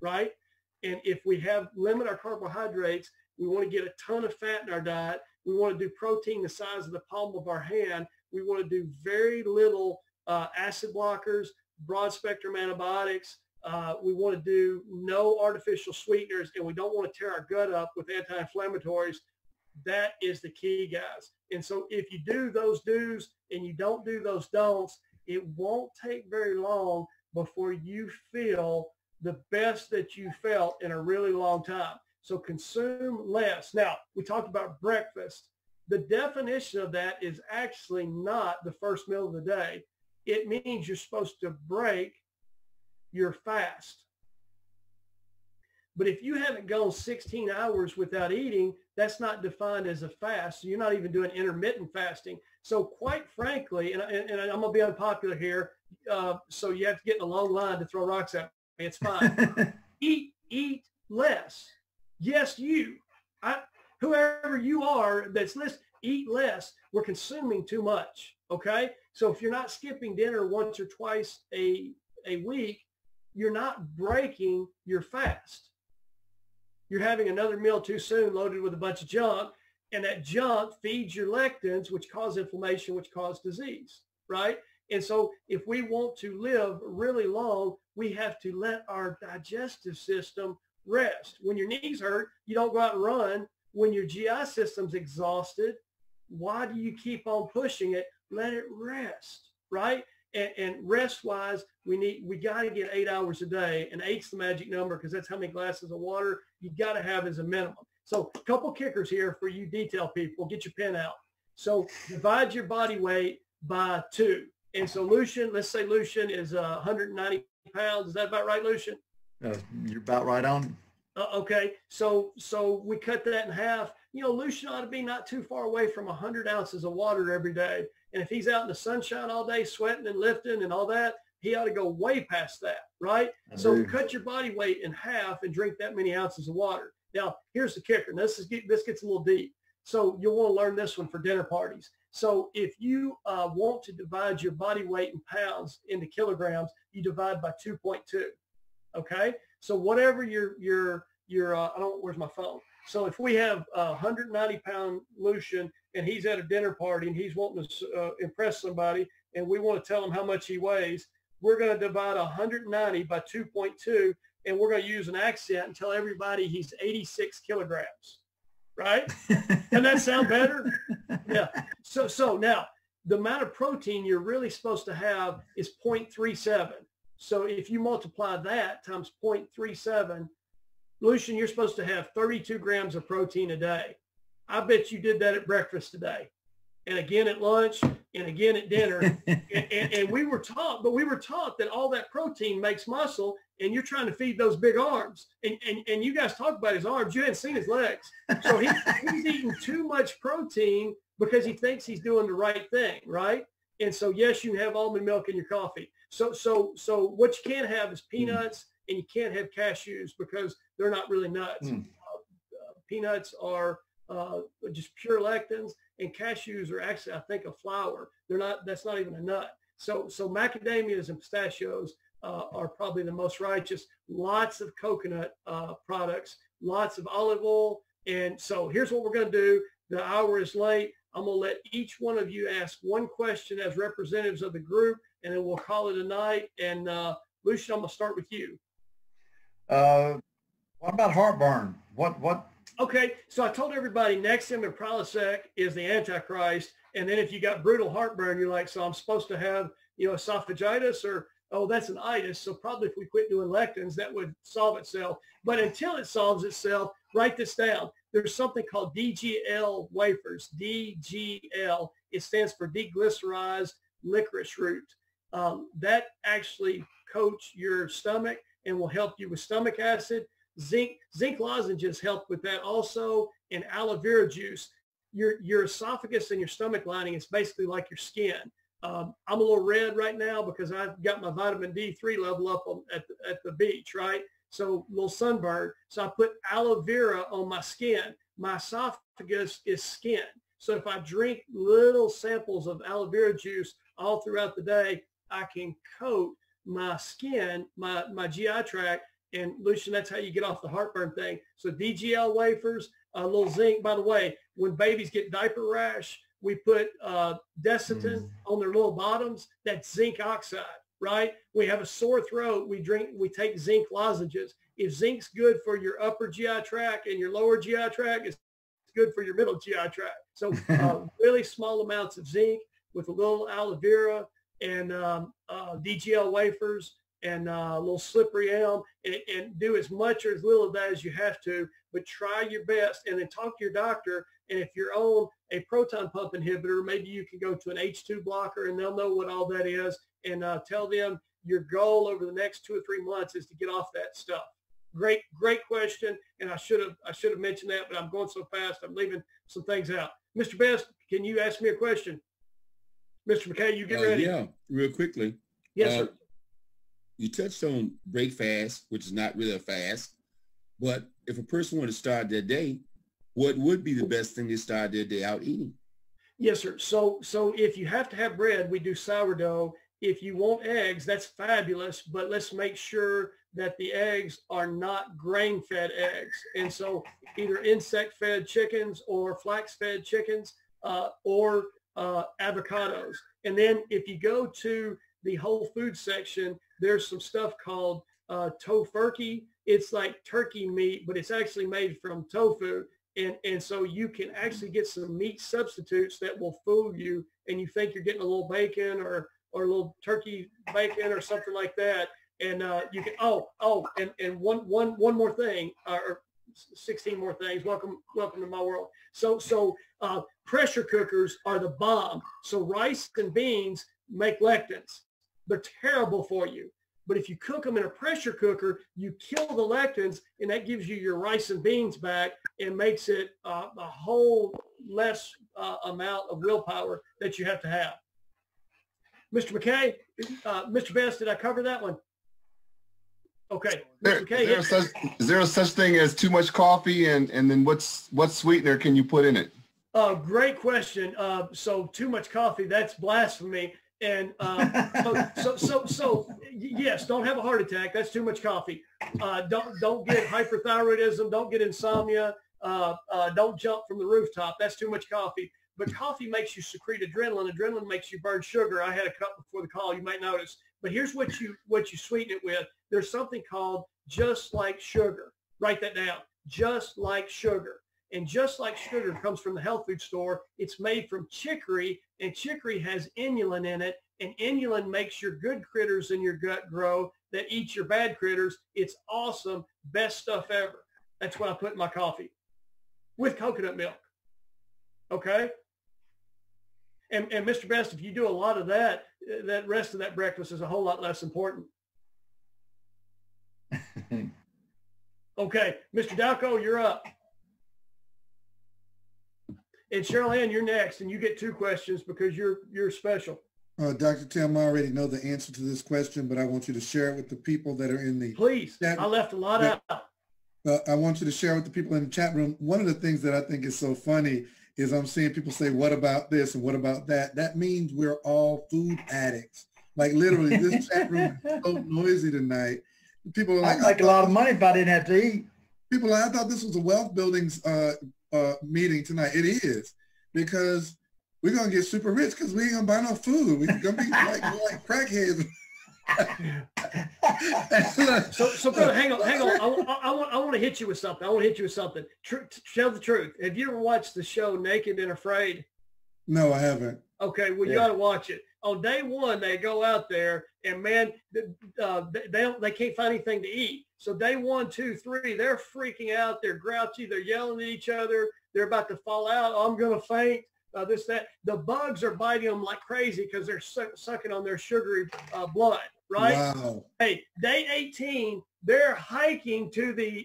right? And if we limit our carbohydrates, we want to get a ton of fat in our diet. We want to do protein the size of the palm of our hand. We want to do very little acid blockers, broad spectrum antibiotics. We want to do no artificial sweeteners, and we don't want to tear our gut up with anti-inflammatories. That is the key, guys. And so if you do those do's and you don't do those don'ts, it won't take very long before you feel the best that you felt in a really long time. So consume less. Now, we talked about breakfast. The definition of that is actually not the first meal of the day. It means you're supposed to break your fast. But if you haven't gone 16 hours without eating, that's not defined as a fast. So you're not even doing intermittent fasting. So quite frankly, and I'm going to be unpopular here, so you have to get in a long line to throw rocks at me. It's fine. Eat less. Yes, whoever you are that's listening, eat less. We're consuming too much, okay? So if you're not skipping dinner once or twice a week, you're not breaking your fast. You're having another meal too soon loaded with a bunch of junk, and that junk feeds your lectins, which cause inflammation, which cause disease, right? And so if we want to live really long, we have to let our digestive system rest. When your knees hurt, you don't go out and run. When your GI system's exhausted, why do you keep on pushing it? Let it rest, right? And rest-wise, we got to get 8 hours a day, and 8's the magic number because that's how many glasses of water you got to have as a minimum. So a couple kickers here for you detail people. Get your pen out. So divide your body weight by 2. And so Lucian, let's say Lucian is 190 pounds. Is that about right, Lucian? You're about right on. Okay, so we cut that in half. Lucian ought to be not too far away from 100 ounces of water every day. And if he's out in the sunshine all day sweating and lifting and all that, he ought to go way past that, right? So cut your body weight in half and drink that many ounces of water. Now, here's the kicker. This gets a little deep. So you'll want to learn this one for dinner parties. So if you want to divide your body weight in pounds into kilograms, you divide by 2.2. Okay? So whatever your where's my phone? So if we have a 190-pound Lucian and he's at a dinner party and he's wanting to impress somebody and we want to tell him how much he weighs, we're going to divide 190 by 2.2. and we're going to use an accent and tell everybody he's 86 kilograms, right? Doesn't that sound better? Yeah. So now the amount of protein you're really supposed to have is 0.37. So if you multiply that times 0.37, Lucian, you're supposed to have 32 grams of protein a day. I bet you did that at breakfast today, and again at lunch, and again at dinner. and we were taught that all that protein makes muscle, and you're trying to feed those big arms. And you guys talk about his arms. You hadn't seen his legs. So he's eating too much protein because he thinks he's doing the right thing, right? And so, yes, you can have almond milk in your coffee. So what you can't have is peanuts, and you can't have cashews because they're not really nuts. Peanuts are just pure lectins, and cashews are actually, I think, a flour. That's not even a nut. So macadamias and pistachios are probably the most righteous. Lots of coconut products, lots of olive oil. And so here's what we're going to do. The hour is late. I'm going to let each one of you ask one question as representatives of the group, and then we'll call it a night. And Lucian, I'm going to start with you. What about heartburn? What? Okay, so I told everybody Nexium and Prilosec is the Antichrist. And then if you got brutal heartburn, you're like, so I'm supposed to have, esophagitis, or, oh, that's an itis. So probably if we quit doing lectins, that would solve itself. But until it solves itself, write this down. There's something called DGL wafers, DGL. It stands for deglycerized licorice root. That actually coats your stomach and will help you with stomach acid. Zinc lozenges help with that also, and aloe vera juice. Your esophagus and your stomach lining is basically like your skin. I'm a little red right now because I've got my vitamin D3 level up at the beach, right? So a little sunburn. So I put aloe vera on my skin. My esophagus is skin. So if I drink little samples of aloe vera juice all throughout the day, I can coat my skin, my GI tract. And Lucian, that's how you get off the heartburn thing. So DGL wafers, a little zinc. By the way, when babies get diaper rash, we put Desitin on their little bottoms. That's zinc oxide, right? We have a sore throat. We take zinc lozenges. If zinc's good for your upper GI tract and your lower GI tract, it's good for your middle GI tract. So really small amounts of zinc with a little aloe vera and DGL wafers and a little slippery elm, and do as much or as little of that as you have to, but try your best, and then talk to your doctor. And if you're on a proton pump inhibitor, maybe you can go to an H2 blocker, and they'll know what all that is, and tell them your goal over the next 2 or 3 months is to get off that stuff. Great question, and I should have mentioned that, but I'm going so fast, I'm leaving some things out. Mr. Best, can you ask me a question? Mr. McKay, you get ready. Yeah, real quickly. Yes, sir. You touched on break fast, which is not really a fast, but if a person wanted to start their day, what would be the best thing to start their day out eating? Yes, sir. So if you have to have bread, we do sourdough. If you want eggs, that's fabulous, but let's make sure that the eggs are not grain-fed eggs. And so either insect-fed chickens or flax-fed chickens or avocados. And then if you go to the Whole Foods section, there's some stuff called tofurkey. It's like turkey meat, but it's actually made from tofu. And so you can actually get some meat substitutes that will fool you, and you think you're getting a little bacon or a little turkey bacon or something like that. And you can, and one more thing, or 16 more things. Welcome to my world. So pressure cookers are the bomb. So rice and beans make lectins. They're terrible for you. But if you cook them in a pressure cooker, you kill the lectins, and that gives you your rice and beans back and makes it a whole less amount of willpower that you have to have. Mr. McKay, Mr. Best, did I cover that one? Okay. Mr. McKay, is there a such thing as too much coffee, and then what sweetener can you put in it? Great question. So too much coffee, that's blasphemy. And so yes, don't have a heart attack. That's too much coffee. Don't get hyperthyroidism. Don't get insomnia. Don't jump from the rooftop. That's too much coffee. But coffee makes you secrete adrenaline. Adrenaline makes you burn sugar. I had a cup before the call. You might notice. But here's what you sweeten it with. There's something called just like sugar. Write that down. Just like sugar. And just like sugar comes from the health food store, it's made from chicory, and chicory has inulin in it, and inulin makes your good critters in your gut grow that eat your bad critters. It's awesome. Best stuff ever. That's what I put in my coffee with coconut milk. Okay? And Mr. Best, if you do a lot of that, that rest of that breakfast is a whole lot less important. Okay, Mr. Dalco, you're up. And Cheryl Ann, you're next, and you get 2 questions because you're special. Dr. Tim, I already know the answer to this question, but I want you to share it with the people that are in the Please, I left a lot out. I want you to share with the people in the chat room. One of the things that I think is so funny is I'm seeing people say, what about this and what about that? That means we're all food addicts. Like literally, this chat room is so noisy tonight. People are like, I'd make a lot of money if I didn't have to eat. People are like, I thought this was a wealth buildings meeting tonight. It is, because we're going to get super rich because we ain't going to buy no food. We're going to be like crackheads. so brother, hang on. I want to hit you with something. Tell the truth. Have you ever watched the show Naked and Afraid? No, I haven't. Okay, well, you ought to watch it. On day 1, they go out there and man, they can't find anything to eat. So day 1, 2, 3, they're freaking out. They're grouchy. They're yelling at each other. They're about to fall out. Oh, I'm going to faint. This, that. The bugs are biting them like crazy because they're sucking on their sugary blood, right? Wow. Hey, day 18, they're hiking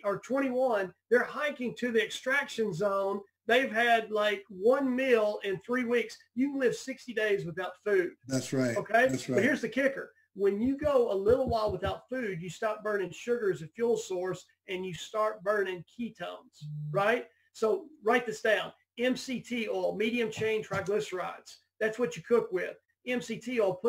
or 21, they're hiking to the extraction zone. They've had like 1 meal in 3 weeks. You can live 60 days without food. That's right. Okay? That's right. But here's the kicker. When you go a little while without food, you stop burning sugar as a fuel source and you start burning ketones, right? So write this down. MCT oil, medium chain triglycerides. That's what you cook with. MCT oil,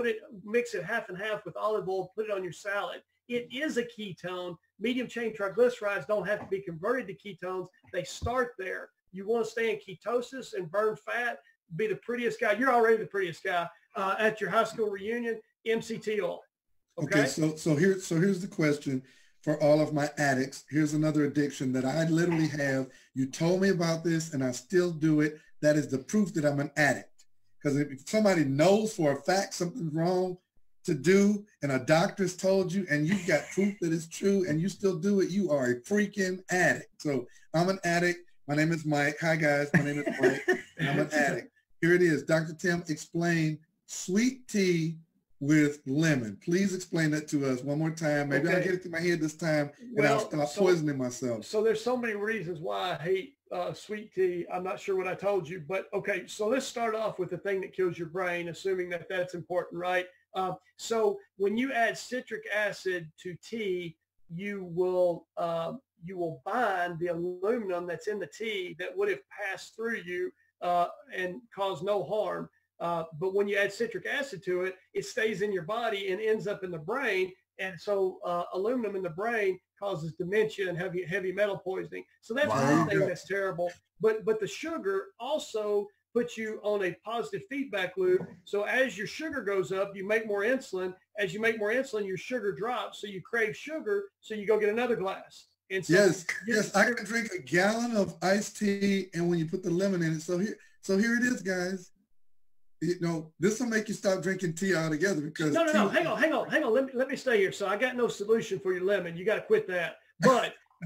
mix it half and half with olive oil, put it on your salad. It is a ketone. Medium chain triglycerides don't have to be converted to ketones. They start there. You want to stay in ketosis and burn fat, be the prettiest guy. You're already the prettiest guy at your high school reunion, MCT oil. Okay, so here's the question for all of my addicts. Here's another addiction that I literally have. You told me about this and I still do it. That is the proof that I'm an addict. Because if somebody knows for a fact something's wrong to do and a doctor's told you and you've got proof that it's true and you still do it, you are a freaking addict. So I'm an addict. My name is Mike. Hi, guys. My name is Mike. And I'm an addict. Here it is. Dr. Tim, explain sweet tea with lemon. Please explain that to us one more time. Maybe I'll get it through my head this time and I'll stop poisoning myself. So there's so many reasons why I hate sweet tea. I'm not sure what I told you, but okay. So let's start off with the thing that kills your brain, assuming that that's important, right? So when you add citric acid to tea, you will bind the aluminum that's in the tea that would have passed through you and caused no harm. But when you add citric acid to it, it stays in your body and ends up in the brain. And so aluminum in the brain causes dementia and heavy metal poisoning. So that's one thing that's terrible. But the sugar also puts you on a positive feedback loop. So as your sugar goes up, you make more insulin. As you make more insulin, your sugar drops. So you crave sugar. So you go get another glass. And so yes, I can drink a gallon of iced tea, and when you put the lemon in it. So here it is, guys. You know, this will make you stop drinking tea altogether because no. Hang on. Let me stay here. So I got no solution for your lemon. You got to quit that.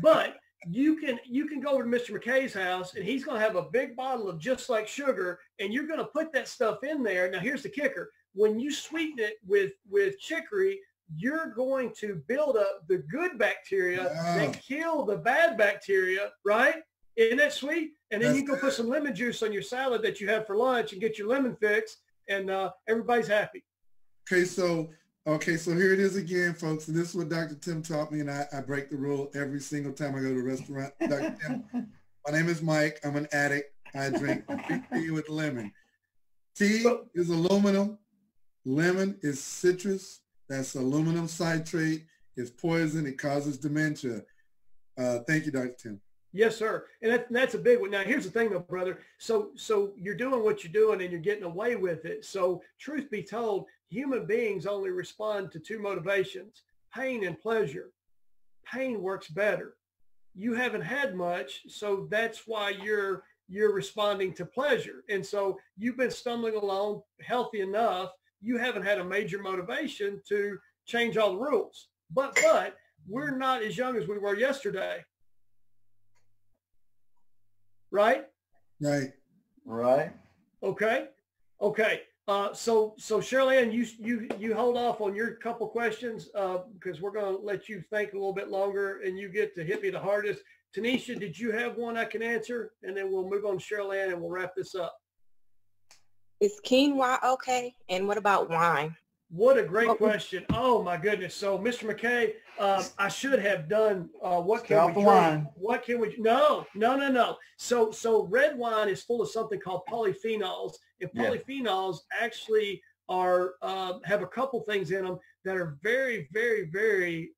But you can go over to Mr. McKay's house and he's going to have a big bottle of just like sugar, and you're going to put that stuff in there. Now here's the kicker. When you sweeten it with chicory, you're going to build up the good bacteria and kill the bad bacteria, right? Isn't that sweet? And then you can put some lemon juice on your salad that you have for lunch and get your lemon fix, and everybody's happy. Okay, so here it is again, folks. And this is what Dr. Tim taught me, and I break the rule every single time I go to a restaurant. Dr. Tim, my name is Mike. I'm an addict. I drink tea with lemon. Tea is aluminum. Lemon is citrus. That's aluminum citrate. It's poison. It causes dementia. Thank you, Dr. Tim. Yes, sir. And that's a big one. Now, here's the thing, though, brother. So you're doing what you're doing and you're getting away with it. So truth be told, human beings only respond to 2 motivations, pain and pleasure. pain works better. You haven't had much, so that's why you're responding to pleasure. And so you've been stumbling along healthy enough. You haven't had a major motivation to change all the rules. But we're not as young as we were yesterday. Right? Right. Right. Okay. So Shirley Ann, you hold off on your couple questions because we're going to let you think a little bit longer and you get to hit me the hardest. Tanisha, did you have one I can answer? And then we'll move on to Shirley Ann and we'll wrap this up. Is quinoa okay? And what about wine? What a great question. Oh my goodness. So Mr. McKay, I should have done what can we drink? Wine. What can we, no. So red wine is full of something called polyphenols, and polyphenols actually are, have a couple things in them that are very, very, very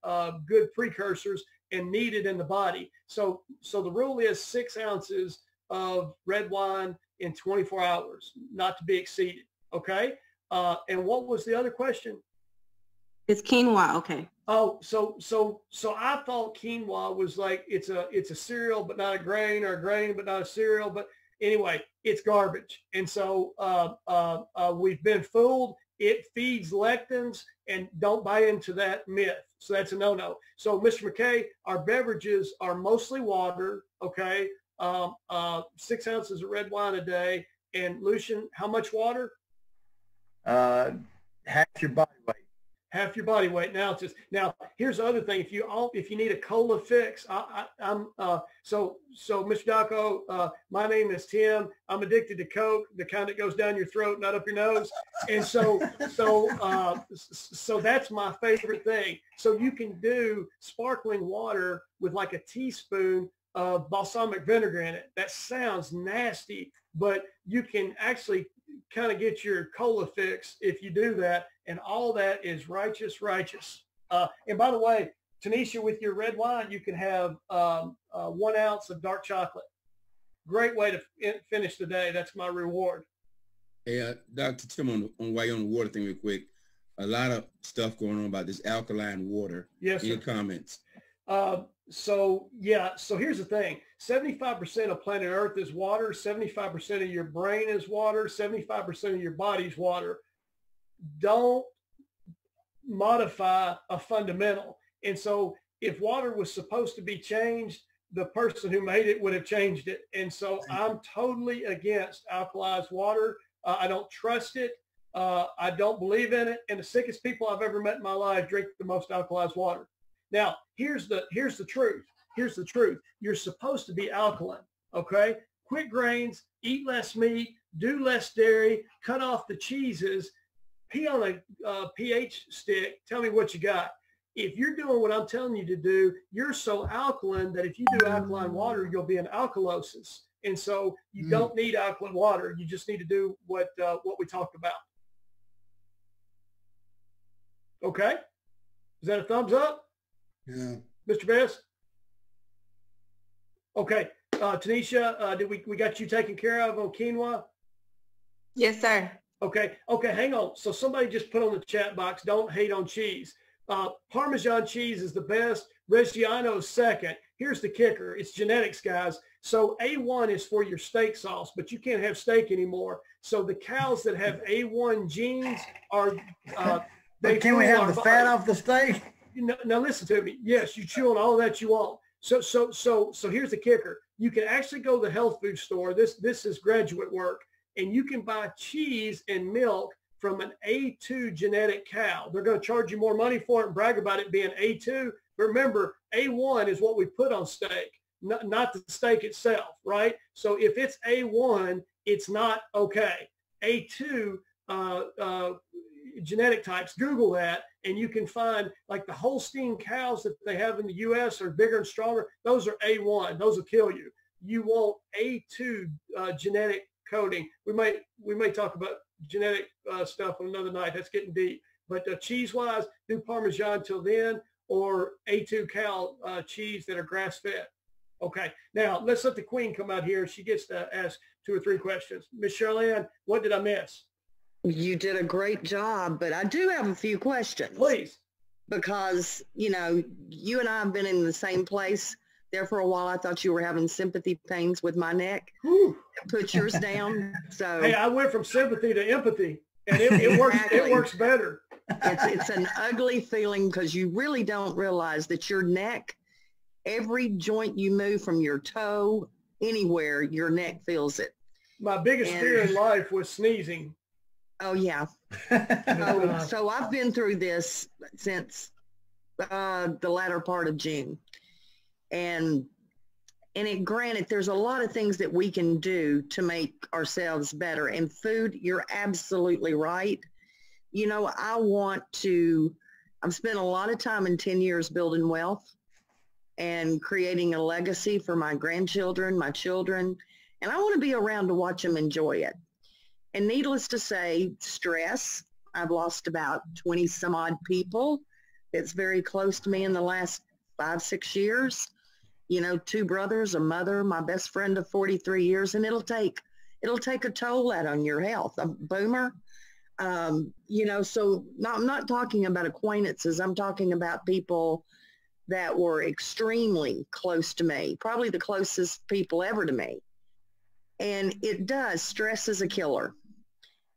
good precursors and needed in the body. So the rule is 6 ounces of red wine in 24 hours, not to be exceeded. Okay. And what was the other question? Is quinoa okay? Oh, so I thought quinoa was like it's a cereal but not a grain, or a grain but not a cereal. But anyway, it's garbage. And so we've been fooled. It feeds lectins, and don't buy into that myth. So that's a no-no. So Mr. McKay, our beverages are mostly water. Okay, 6 ounces of red wine a day. And Lucian, how much water? Half your body weight. Half your body weight. Now here's the other thing. If you need a cola fix, I'm so Mr. Daco, my name is Tim. I'm addicted to Coke, the kind that goes down your throat, not up your nose. And so that's my favorite thing. So you can do sparkling water with like a teaspoon of balsamic vinegar in it. That sounds nasty, but you can actually kind of get your cola fix if you do that, and all that is righteous. And by the way, Tanisha, with your red wine, you can have 1 ounce of dark chocolate. Great way to finish the day. That's my reward. Hey, Dr. Tim, on while you're on the water thing real quick, a lot of stuff going on about this alkaline water. Yes, sir. Any comments? So here's the thing. 75% of planet Earth is water. 75% of your brain is water. 75% of your body's water. Don't modify a fundamental. And so if water was supposed to be changed, the person who made it would have changed it. And so I'm totally against alkalized water. I don't trust it. I don't believe in it. And the sickest people I've ever met in my life drink the most alkalized water. Now, here's the truth. Here's the truth. You're supposed to be alkaline, okay? Quit grains, eat less meat, do less dairy, cut off the cheeses, pee on a pH stick. Tell me what you got. If you're doing what I'm telling you to do, you're so alkaline that if you do alkaline water, you'll be in alkalosis. And so you don't need alkaline water. You just need to do what we talked about. Okay? Is that a thumbs up? Yeah. Mr. Best? Okay. Tanisha, did we got you taken care of on quinoa? Yes, sir. Okay, hang on. So somebody just put on the chat box, don't hate on cheese. Parmesan cheese is the best. Reggiano is second. Here's the kicker. It's genetics, guys. So A1 is for your steak sauce, but you can't have steak anymore. So the cows that have A1 genes are... but can we have the fat off the steak? Now listen to me. Yes, you chew on all that you want. So here's the kicker. You can actually go to the health food store. This is graduate work. And you can buy cheese and milk from an A2 genetic cow. They're going to charge you more money for it and brag about it being A2. But remember, A1 is what we put on steak, not the steak itself, right? So if it's A1, it's not okay. A2 genetic types, Google that, and you can find like the Holstein cows that they have in the U.S. are bigger and stronger. Those are A1. Those will kill you. You want A2 genetic coding. We may talk about genetic stuff on another night. That's getting deep. But cheese-wise, do Parmesan till then, or A2 cow cheese that are grass-fed. Okay. Now, let's let the queen come out here. She gets to ask 2 or 3 questions. Miss Charlene, what did I miss? You did a great job, but I do have a few questions. Please. because, you know, you and I have been in the same place there for a while. I thought you were having sympathy pains with my neck. Whew. Put yours down. So hey, I went from sympathy to empathy, and it works. Exactly. It works better. It's an ugly feeling because you really don't realize that your neck, every joint you move from your toe anywhere, your neck feels it. My biggest fear in life was sneezing. Oh yeah. So I've been through this since the latter part of June, and granted, there's a lot of things that we can do to make ourselves better. And food, you're absolutely right. You know, I've spent a lot of time in 10 years building wealth and creating a legacy for my grandchildren, my children, and I want to be around to watch them enjoy it. And needless to say, stress, I've lost about 20 some odd people that's very close to me in the last 5-6 years. You know, 2 brothers, a mother, my best friend of 43 years, and it'll take a toll out on your health. A boomer, you know, so I'm not talking about acquaintances. I'm talking about people that were extremely close to me, probably the closest people ever to me. And it does, stress is a killer.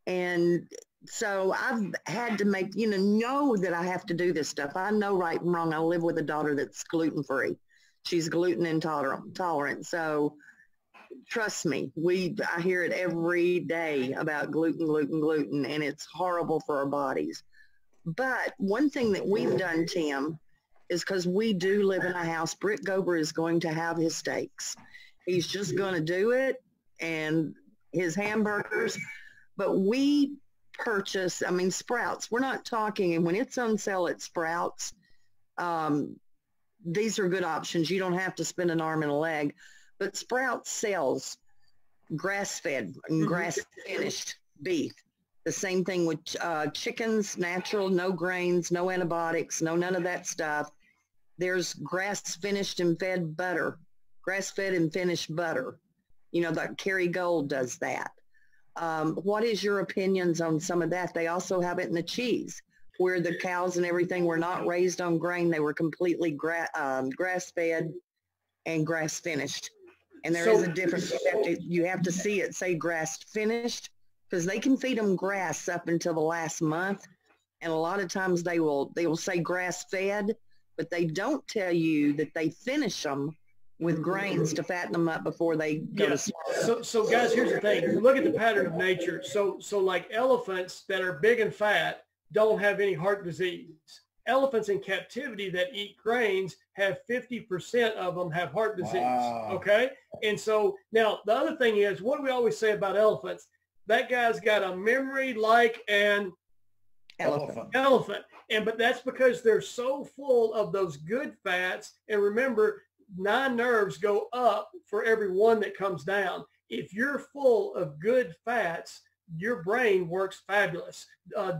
And so I've had to make, you know that I have to do this stuff. I know right and wrong. I live with a daughter that's gluten-free. She's gluten intolerant. So trust me, I hear it every day about gluten, and it's horrible for our bodies. But one thing that we've done, Tim, is because we do live in a house, Britt Gober is going to have his steaks. He's just going to do it, and his hamburgers. But we purchase, I mean, Sprouts. We're not talking, and when it's on sale at Sprouts, these are good options. You don't have to spend an arm and a leg. But Sprouts sells grass-fed and grass-finished beef. The same thing with chickens, natural, no grains, no antibiotics, none of that stuff. There's grass-finished and fed butter, grass-fed and finished butter. You know, that Kerrygold does that. What is your opinions on some of that? They also have it in the cheese, where the cows and everything were not raised on grain. They were completely grass-fed and grass-finished. And there is a difference. You have to see it say grass-finished, because they can feed them grass up until the last month. And a lot of times they will say grass-fed, but they don't tell you that they finish them with grains to fatten them up before they go to slaughter. So guys, here's the thing. Look at the pattern of nature. So like elephants that are big and fat don't have any heart disease. Elephants in captivity that eat grains have 50% of them have heart disease. Wow. Okay. And so now the other thing is, what do we always say about elephants? That guy's got a memory like an elephant. But that's because they're so full of those good fats. And remember, 9 nerves go up for every 1 that comes down. If you're full of good fats, your brain works fabulous.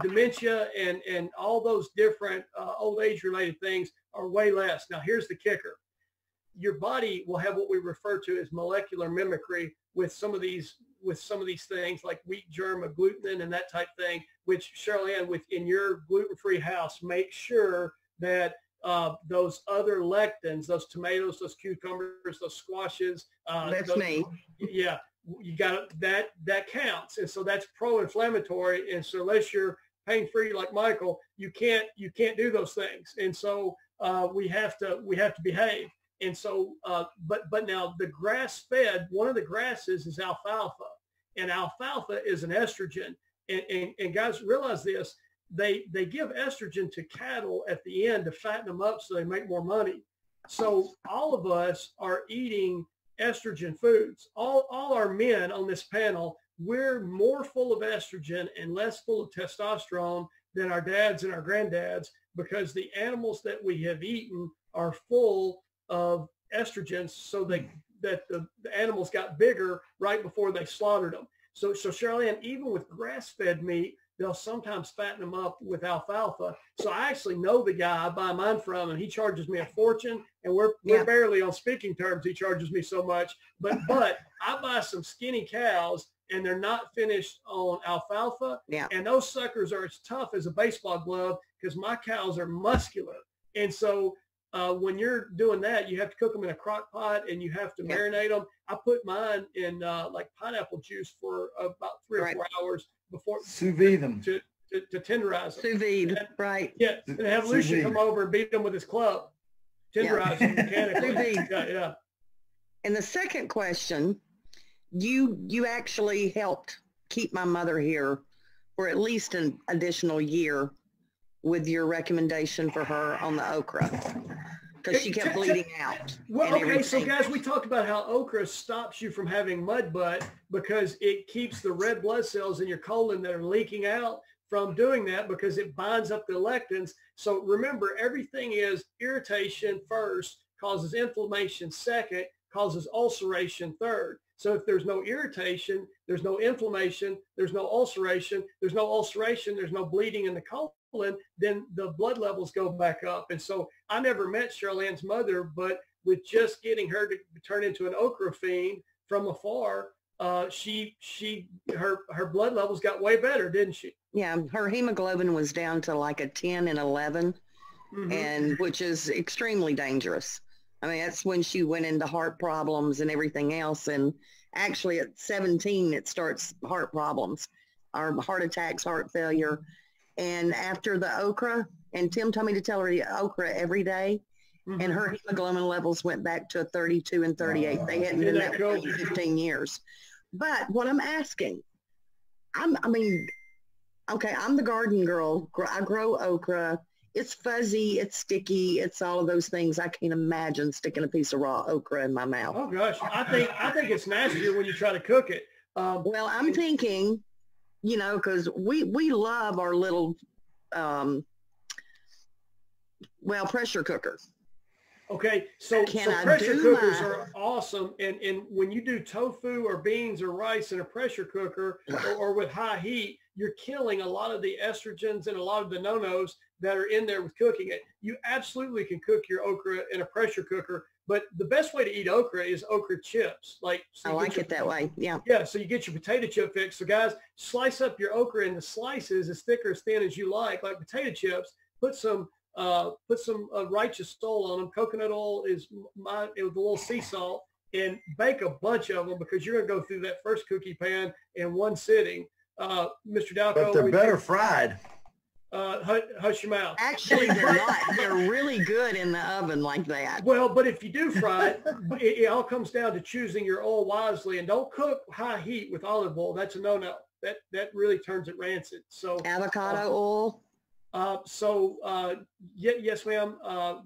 Dementia and all those different old age related things are way less. Now, here's the kicker. Your body will have what we refer to as molecular mimicry with some of these things like wheat germ, agglutinin, and that type thing, which, Shirley Ann, within your gluten-free house, make sure that those other lectins, those tomatoes, those cucumbers, those squashes. That's me. Yeah, you got that counts, and so that's pro-inflammatory. And so unless you're pain-free like Michael, you can't do those things. And so we have to behave. And so, but now the grass-fed, one of the grasses is alfalfa, and alfalfa is an estrogen. And guys, realize this. They give estrogen to cattle at the end to fatten them up so they make more money. So all of us are eating estrogen foods. All our men on this panel, we're more full of estrogen and less full of testosterone than our dads and our granddads, because the animals that we have eaten are full of estrogens, so that the animals got bigger right before they slaughtered them. So Shirley Ann, even with grass-fed meat, they'll sometimes fatten them up with alfalfa. So I actually know the guy I buy mine from, and he charges me a fortune, and we're barely on speaking terms. He charges me so much, but I buy some skinny cows, and they're not finished on alfalfa. Yeah. And those suckers are as tough as a baseball glove, because my cows are muscular. And so when you're doing that, you have to cook them in a crock pot and you have to marinate them. I put mine in like pineapple juice for about 3 or 4 hours before sous vide them to tenderize them. Sous vide, right? Yeah, and have Lucia come over and beat them with his club, tenderize them mechanically. Yeah. And the second question, you actually helped keep my mother here for at least an additional year with your recommendation for her on the okra, because she kept bleeding out. Well, okay, so guys, we talked about how okra stops you from having mud butt because it keeps the red blood cells in your colon that are leaking out from doing that, because it binds up the lectins. So remember, everything is irritation first, causes inflammation second, causes ulceration third. So if there's no irritation, there's no inflammation, there's no ulceration, there's no bleeding in the colon, then the blood levels go back up. And so I never met Cheryl Ann's mother, but with just getting her to turn into an okra fiend from afar, her blood levels got way better, didn't she? Yeah, her hemoglobin was down to like a 10 and 11, and which is extremely dangerous. I mean, that's when she went into heart problems and everything else. And actually at 17, it starts heart problems, or heart attacks, heart failure. And after the okra, and Tim told me to tell her to eat okra every day, and her hemoglobin levels went back to 32 and 38. They hadn't been that for 15 years. But what I'm asking, I'm the garden girl. I grow okra. It's fuzzy, it's sticky, it's all of those things. I can't imagine sticking a piece of raw okra in my mouth. Oh gosh, I think it's nastier when you try to cook it. Well, I'm thinking, because we love our little, pressure cooker. Okay, so pressure cookers are awesome, and when you do tofu or beans or rice in a pressure cooker or with high heat, you're killing a lot of the estrogens and a lot of the no-nos that are in there with cooking it. You absolutely can cook your okra in a pressure cooker, but the best way to eat okra is okra chips. I like it that way, yeah. Yeah, so you get your potato chip fix. So guys, slice up your okra into slices as thick or as thin as you like potato chips. Put some righteous oil on them. Coconut oil is with a little sea salt, and bake a bunch of them, because you're going to go through that first cookie pan in one sitting. Mr. Dalco, but they're better fried. Hush your mouth. Actually, they're not. They're really good in the oven like that. Well, but if you do fry it, it all comes down to choosing your oil wisely, and don't cook high heat with olive oil. That's a no-no. That really turns it rancid. So avocado oil. Yes, ma'am.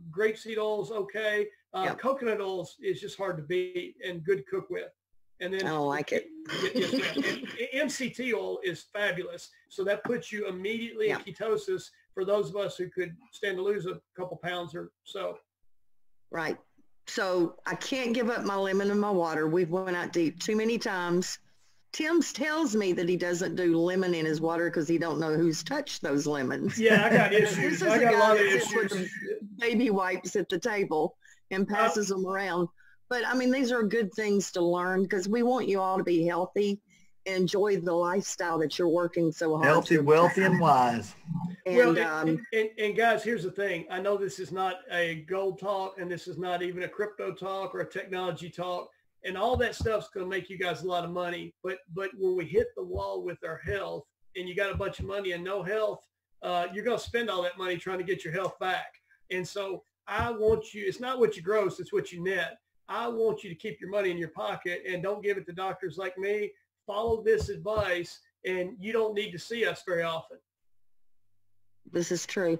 Grapeseed oil is okay. Coconut oil is just hard to beat and good to cook with. And then I don't like it. Yes, ma'am. And MCT oil is fabulous. So that puts you immediately in ketosis for those of us who could stand to lose a couple pounds or so. Right. So I can't give up my lemon and my water. We've went out to eat too many times. Tim tells me that he doesn't do lemon in his water because he don't know who's touched those lemons. Yeah, I got issues. This is I got a lot of issues. With the baby wipes at the table and passes them around. But I mean, these are good things to learn, because we want you all to be healthy and enjoy the lifestyle that you're working so hard. Healthy, wealthy, and wise. And, and guys, here's the thing. I know this is not a gold talk, and this is not even a crypto talk or a technology talk. And all that stuff's going to make you guys a lot of money. But when we hit the wall with our health, and you got a bunch of money and no health, you're going to spend all that money trying to get your health back. And so I want you, it's not what you gross, it's what you net. I want you to keep your money in your pocket and don't give it to doctors like me. Follow this advice, and you don't need to see us very often. This is true.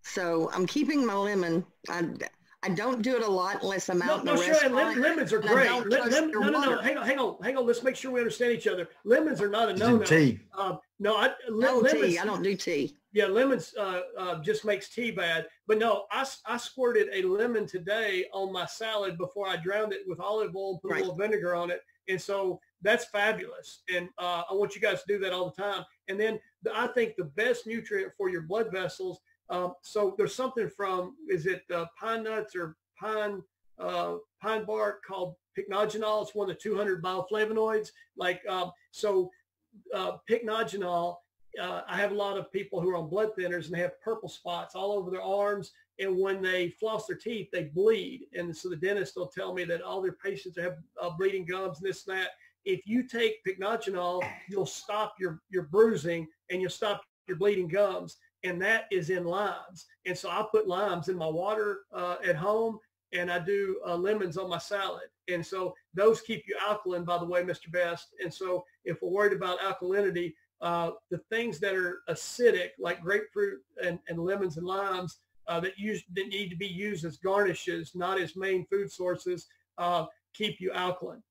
So I'm keeping my lemon. I don't do it a lot unless I'm out in the restaurant. Lemons are great. No. Hang on. Let's make sure we understand each other. Lemons are not a no-no. Tea. No tea. I don't do tea. Yeah, lemons just makes tea bad. But no, I squirted a lemon today on my salad before I drowned it with olive oil and put a little vinegar on it. And so that's fabulous. And I want you guys to do that all the time. And then I think the best nutrient for your blood vessels, so there's something from, is it pine nuts or pine bark called pycnogenol? It's one of the 200 bioflavonoids. Pycnogenol I have a lot of people who are on blood thinners and they have purple spots all over their arms. And when they floss their teeth, they bleed. And so the dentist will tell me that all their patients have bleeding gums and this and that. If you take pycnogenol, you'll stop your bruising and you'll stop your bleeding gums. And that is in limes. And so I put limes in my water at home, and I do lemons on my salad. And so those keep you alkaline, by the way, Mr. Best. And so if we're worried about alkalinity, the things that are acidic, like grapefruit and lemons and limes, that need to be used as garnishes, not as main food sources, keep you alkaline.